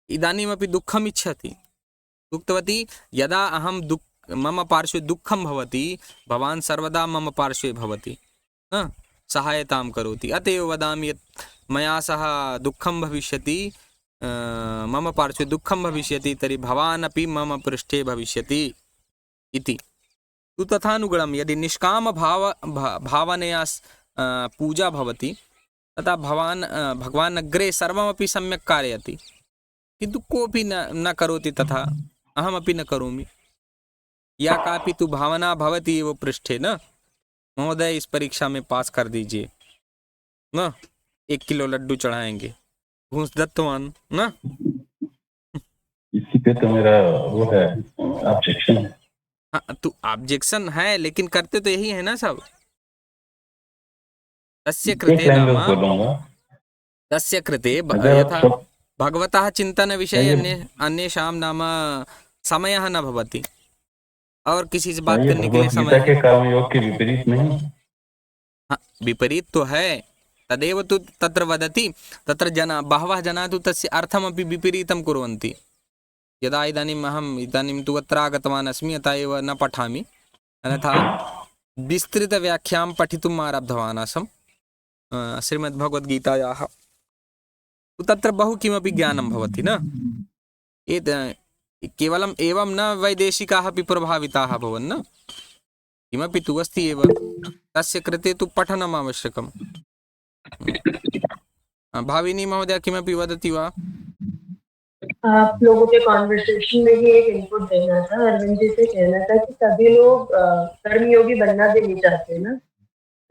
इदानीमपि दुःखम् इच्छति। उक्तवती यदा अहं मम पार्श्वे दुःखं भवति, भवान् सर्वदा मम पार्श्वे भवति, सहायतां करोति। अत एव वदामि यत् मया सह दुःखं भविष्यति, मम पार्श्वे दुःखं भविष्यति, तर्हि भवान् अपि मम पृष्ठे भविष्यति इति। तु तथानुगुणं यदि भावनया पूजा भवति, तथा भगवान् अग्रे सर्वमपि सम्यक् कारयति। किन्तु कोऽपि न करोति तथा, अहमपि न करोमि। या कापि तु भावना भवति एव पृष्ठे, न महोदय इस परीक्षा में पास कर दीजिए, न 1 किलो लड्डू चढ़ाएंगे, घूस दत्तवान, न। इसी पे तो मेरा वो है, ऑब्जेक्शन है। हाँ, तो ऑब्जेक्शन है, लेकिन करते तो यही है ना सब। तस्य कृते नाम तस्य कृते यथा भगवतः चिंतन विषय अन्येषां नाम समयः न भवति, और किसी से बात करने के लिए समय के कर्मयोग के विपरीत नहीं। हाँ, विपरीत तो है, तदेव तु तत्र वदति, तत्र बहवः जनाः तु तस्य अर्थमपि विपरीतं कुर्वन्ति। यदा इदानीं तु अत्र आगतवान् अस्मि, अतः एव न पठामि, अन्यथा विस्तृतव्याख्यां पठितुम् आरब्धवान् आसम् श्रीमद्भगवद्गीतायाः। तत्र बहु किमपि ज्ञानं भवति, न केवलम् एवं न वैदेशिकाः अपि प्रभाविताः भवन्, न किमपि तु अस्ति एव, तस्य कृते तु पठनम् आवश्यकम्। भाविनी महोदय किमपि वदति वा? आप लोगों के कॉन्वर्सेशन में ही एक इनपुट देना था। अरविंद जी से कहना था कि सभी लोग कर्मयोगी बनना भी नहीं चाहते ना,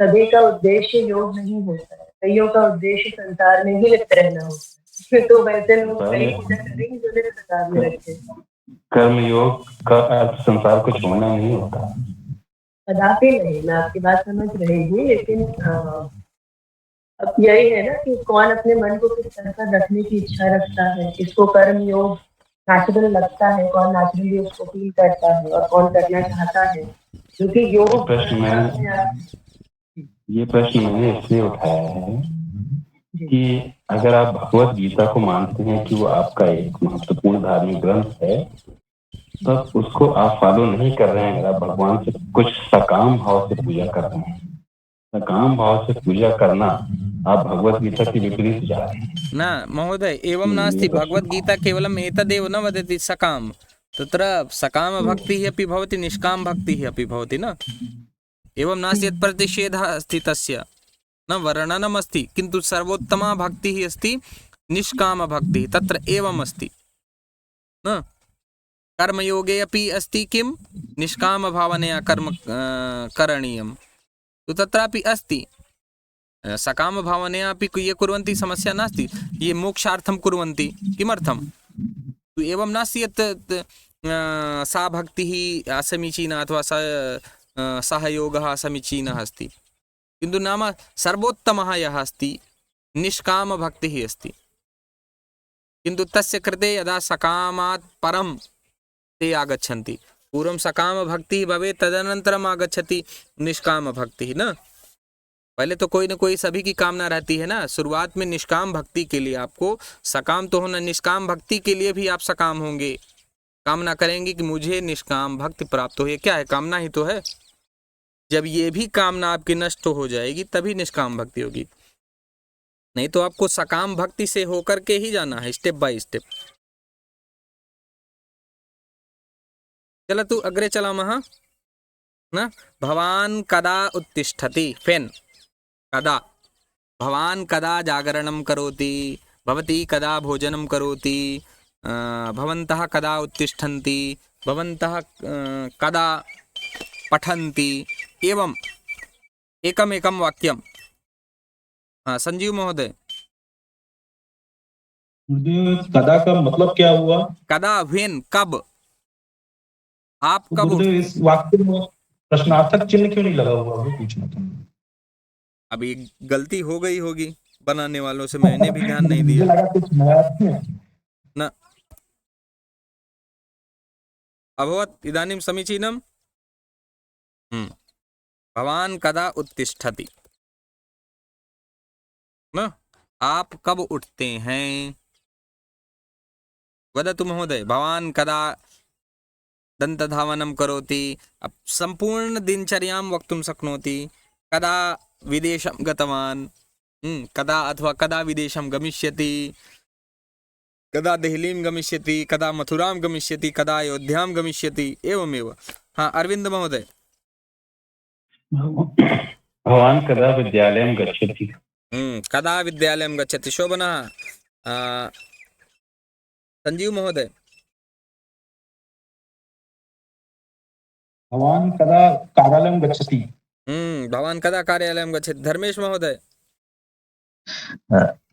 सभी का उद्देश्य योग नहीं होता है, कईयों का उद्देश्य संसार में ही लिप्त रहना होता है। तो वैसे लोग कई पूजा करेंगे जो संसार में रखते हैं। कर्मयोग का अर्थ संसार को छोड़ना नहीं होता, कदापि नहीं। मैं आपकी बात समझ रही हूँ, लेकिन अब यही है ना कि कौन अपने मन को किस तरह से रखने की इच्छा रखता है, किसको कर्म योग नेचुरल लगता है, कौन नेचुरली उसको फील करता है, और कौन करना चाहता है। क्योंकि योग ये प्रश्न मैंने इसलिए उठाया है कि अगर आप भगवत गीता को मानते हैं कि वो आपका एक महत्वपूर्ण धार्मिक ग्रंथ है, तब उसको आप फॉलो नहीं कर रहे हैं। अगर आप भगवान से कुछ सकाम भाव से पूजा कर रहे हैं, सकाम भाव से पूजा करना, आप भगवत गीता के विपरीत जा रहे हैं। न महोदय, एवं नास्ति। भगवत गीता केवलम् एतदेव न वदति सकाम, तत्र सकाम भक्तिः अपि भवति, निष्काम भक्तिः अपि भवति, न एवं नास्ति यत् प्रतिषेधः अस्ति तस्य, न वर्णनम् अस्ति, किन्तु सर्वोत्तमा भक्तिः अस्ति निष्काम भक्तिः, तत्र एवम् अस्ति, न कर्मयोगे अपि अस्ति किं निष्काम भावनया कर्म करणीयं, तो तत्रापि अस्ति। सकाम भावनया अपि ये कुर्वन्ति, समस्या नास्ति, ये मोक्षार्थं कुर्वन्ति। किमर्थं? तो एवं नास्ति यत् सा भक्तिः असमीचीना अथवा सः योगः असमीचीनः अस्ति, किन्तु नाम सर्वोत्तमः यः अस्ति निष्काम भक्तिः अस्ति। किन्तु तस्य कृते यदा सकामात् परं ते आगच्छन्ति, पूर्वं सकाम भक्तिः भवेत्, तदनन्तरम् आगच्छति निष्काम भक्तिः, न पहले तो कोई ना कोई सभी की कामना रहती है ना। शुरुआत में निष्काम भक्ति के लिए आपको सकाम तो होना, निष्काम भक्ति के लिए भी आप सकाम होंगे, कामना करेंगे कि मुझे निष्काम भक्ति प्राप्त हो। ये क्या है? कामना ही तो है। जब ये भी कामना आपकी नष्ट हो जाएगी तभी निष्काम भक्ति होगी, नहीं तो आपको सकाम भक्ति से होकर के ही जाना है, स्टेप बाय स्टेप। चलतु अग्रे चलामः न। भवान् कदा उत्तिष्ठति? फेन् कदा? भवान् कदा जागरणं करोति? भवती कदा भोजनं करोति, भवन्तः कदा उत्तिष्ठन्ति, भवन्तः कदा पठन्ति, एवम् एकमेकं वाक्यं। संजीव महोदय, कदा का मतलब क्या हुआ? कदा, व्हेन, कब, आप कब इस वाक्य में प्रश्नार्थक चिन्ह क्यों नहीं लगा हुआ, वो पूछना था। अभी गलती हो गई होगी बनाने वालों से, मैंने भी ध्यान नहीं दिया लगा कुछ नया न। अभवत् इदानीं समीचीनम्। भवान कदा उत्तिष्ठति, न, आप कब उठते हैं? वदतु महोदय, भवान कदा दन्तधावनं करोति? अब संपूर्ण दिनचर्यां वक्तुं शक्नोति। कदा विदेशं गतवान्, कदा अथवा कदा विदेशं गमिष्यति, कदा देहलीं गमिष्यति, कदा मथुरां गमिष्यति, कदा अयोध्यां गमिष्यति, एवमेव। हाँ, अरविंद महोदय। भवान कदा विद्यालयं गच्छति? कदा विद्यालयं गच्छति, शोभना। संजीव महोदय। भवान कदा कार्यालयं गच्छति? भवान कदा कार्यालयं गच्छति, धर्मेश महोदय।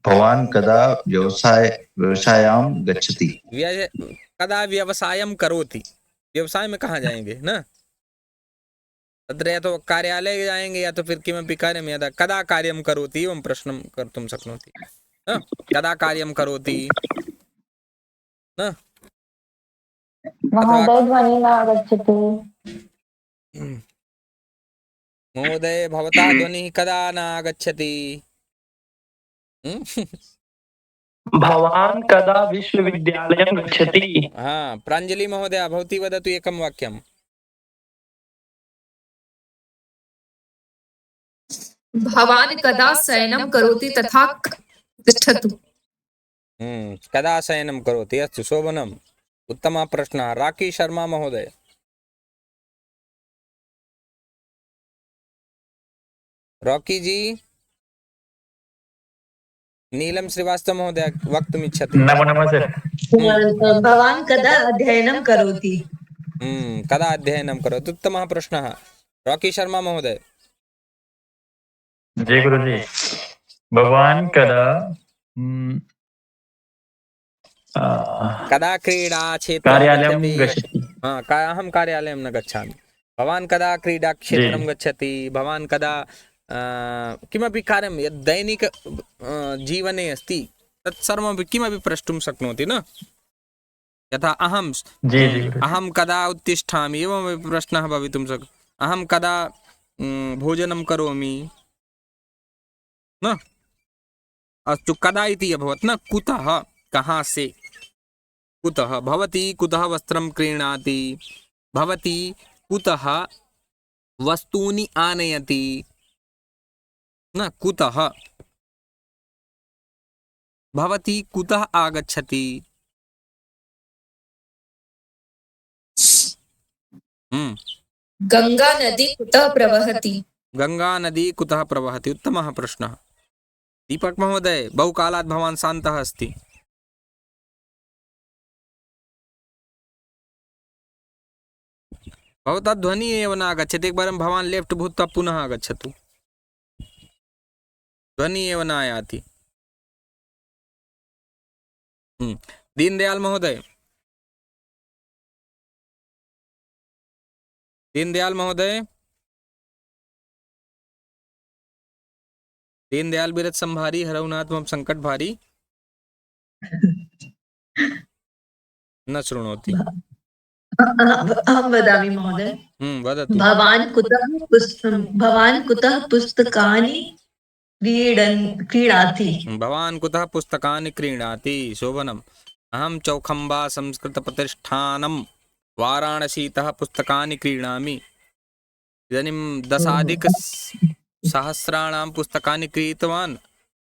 भवान कदा व्यवसायां गच्छति? कदा व्यवसायं करोति, व्यवसाय में कहाँ जाएंगे ना, तत्र या तो कार्यालय जाएंगे या तो फिर किमपि कार्यं यदा कदा कार्यं करोति एवं प्रश्नं कर्तुं शक्नोति। कदा कार्यं करोति न, महोदय ध्वनिः न आगच्छति। महोदय भवता ध्वनिः कदा न आगच्छति? भवान कदा विश्वविद्यालयं गच्छति? हाँ, प्राञ्जलि महोदय, भवती वदतु एकं वाक्यं। भवान कदा शयनं करोति तथा तिष्ठतु। कदा शयनं करोति, अस्तु शोभनम्, उत्तमः प्रश्नः। राकी शर्मा महोदय। रॉकी जी, नीलम श्रीवास्तव महोदय वक्तुमिच्छति। नमो नमः सर। भवान कदा अध्ययनं करोति? कदा अध्ययनं करोति, उत्तमः प्रश्नः। रॉकी शर्मा महोदय। जय गुरुजी। भगवान कदा कदा क्रीडा क्षेत्रं गच्छति? अहं कार्यालयं न गच्छामि। भवान कदा क्रीडा क्षेत्रं गच्छति? भवान कदा किमपि कार्यं यद् दैनिक जीवने अस्ति तत्सर्वमपि किमपि प्रष्टुं शक्नोति न। यथा अहं कदा उत्तिष्ठामि, एवमपि प्रश्नः भवितुं शक्नोति। अहं कदा भोजनं करोमि न। अस्तु, कदा इति अभवत् न, कुतः, कहाँ से, कुतः। भवती कुतः वस्त्रं क्रीणाति? भवती कुतः वस्तूनि आनयति न, कुतः। भवती कुतः आगच्छति? गंगा नदी कुतः प्रवहति? गंगा नदी कुतः प्रवहति, उत्तमः प्रश्नः। दीपक महोदय, बहुकालात् भवान् शान्तः अस्ति। भवतः ध्वनिः एव न आगच्छति। एकवारं भवान् लेफ्ट् भूत्वा पुनः आगच्छतु, ध्वनिः एव न आयाति। दीनदयाल महोदय। दीनदयाल महोदय। दीनदयाल बिरत संभारी हरौनाथ मम संकट भारी न शृणोति। अहं वदामि महोदय। वदतु। भवान कुतः पुस्तकानि क्रीणाति? भवान कुतः पुस्तकानि क्रीणाति, शोभनम्। अहं चौखम्बा संस्कृतप्रतिष्ठानं वाराणसीतः पुस्तकानि क्रीणामि। इदानीं 10,000 पुस्तकानि क्रीतवान्,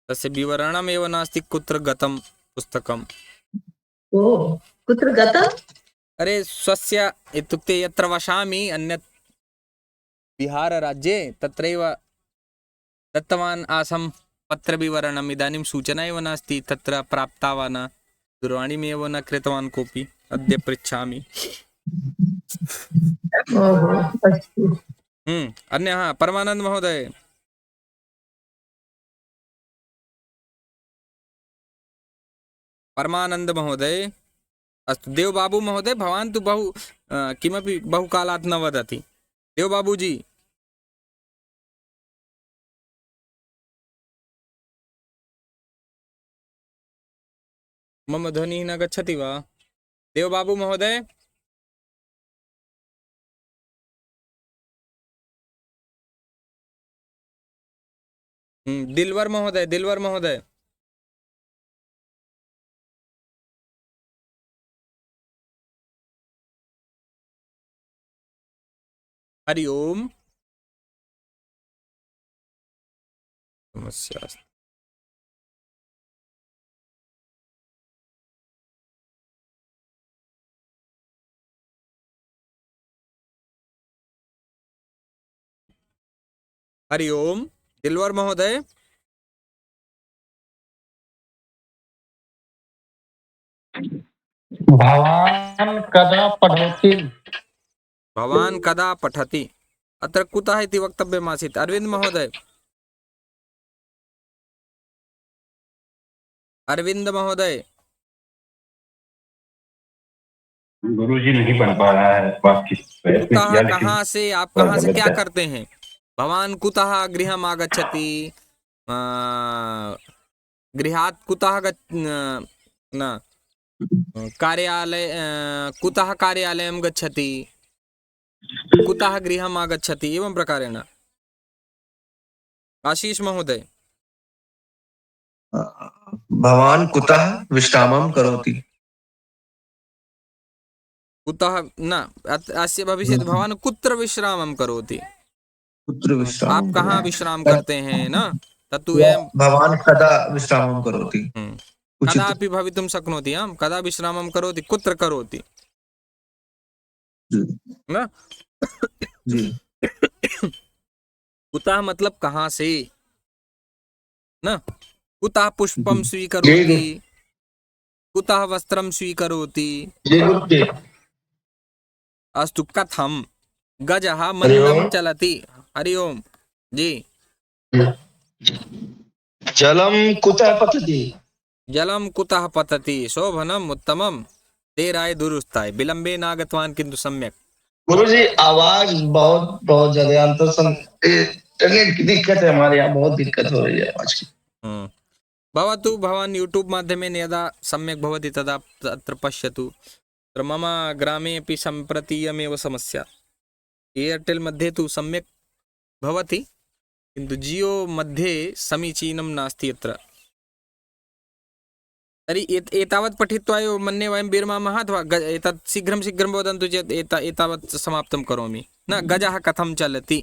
तस्य विवरणमेव नास्ति, कुत्र गतं पुस्तकम्। कुत्र गतम्? अरे स्वस्य, इत्युक्ते यत्र वसामि अन्यत् बिहारराज्ये, तत्रैव दत्तवान् आसं पत्रविवरणम् इदानीं सूचना एव नास्ति तत्र प्राप्ता वा न, दूरवाणीमेव न कृतवान् कोऽपि, अद्य पृच्छामि। अन्यः परमानंद महोदय। परमानंद महोदय अस्तु। देवबाबू महोदय भवान् तु बहु किमपि बहुकालात् न वदति। देवबाबूजी मम ध्वनिः न गच्छति वा? देवबाबू महोदय दिलवर महोदय, दिलवर महोदय हरि ओम। समस्या अस्ति। हरि ओम दिलवर महोदय। भवान् कदा पठति? भवान् कदा पठति? अत्र कुतः इति वक्तव्यमासीत्। अरविंद महोदय, अरविंद महोदय। गुरुजी नहीं पढ़ पा रहा है कुतः कहाँ से, आप कहाँ से क्या करते हैं? भवान कुतः गृहम् आगच्छति? गृहात् कुतः न कार्यालय, कुतः कार्यालयं गच्छति? कुतः गृहम् आगच्छति? एवं प्रकारेण। आशीष महोदय। भवान् कुतः विश्रामं करोति? कुतः न, अस्य भविष्यति भवान् कुत्र विश्रामं करोति? कुत्र विश्रामं? आप कहाँ विश्राम करते हैं न? तत्तु भवान् कदा विश्रामं करोति? कदापि भवितुं शक्नोति। आम्, कदा विश्रामं करोति, कुत्र करोति न? कुतः मतलब कहाँ से न? कुतः पुष्पं स्वीकरोति? कुतः वस्त्रं स्वीकरोति? अस्तु। कथं गजः मन्दं चलति? हरि ओम जी। जलं कुतः पतति? जलं कुतः पतति? शोभनम्, उत्तमम्। देराय दुरुस्ताय, विलंबे नागतवान् किंतु सम्यक। गुरुजी आवाज बहुत ज्यादा इंटरनेट की दिक्कत है, हमारे यहाँ बहुत दिक्कत हो रही है आवाज की। भवतु, भवान् यूट्यूब माध्यमेन यदा सम्यक् भवति तदा तत्र पश्यतु। तत्र मम ग्रामे अपि सम्प्रति इयमेव समस्या। एयरटेल मध्ये तु सम्यक् भवति किन्तु जियो मध्ये समीचीनं नास्ति अत्र। तर्हि एतावत् पठित्वा एव मन्ये वयं विरमामः अथवा एतत् शीघ्रं वदन्तु चेत् एतावत् समाप्तं करोमि। न गजः कथं चलति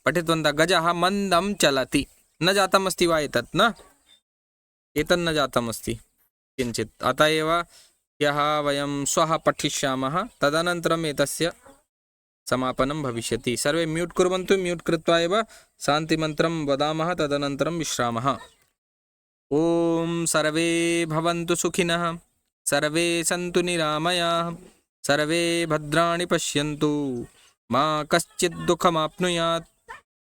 पठितवन्तः। गजः मन्दं चलति। न जातमस्ति वा एतत्? न, एतन्न जातमस्ति किञ्चित्। अतः एव ह्यः वयं श्वः पठिष्यामः, तदनन्तरम् एतस्य समापनं भविष्यति। सर्वे म्यूट् कुर्वन्तु। म्यूट् कृत्वा एव शान्तिमन्त्रं वदामः, तदनन्तरं विश्रामः। ॐ सर्वे भवन्तु सुखिनः, सर्वे सन्तु निरामयाः, सर्वे भद्राणि पश्यन्तु, मा कश्चित् दुःखमाप्नुयात्।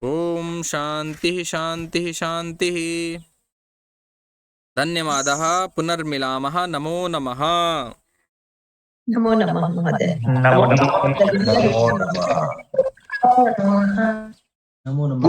ॐ शान्तिः शान्तिः शान्तिः। धन्यवादः। पुनर्मिलामः। नमो नमः। नमो नमः महोदय। नमो नमः। नमो नमः।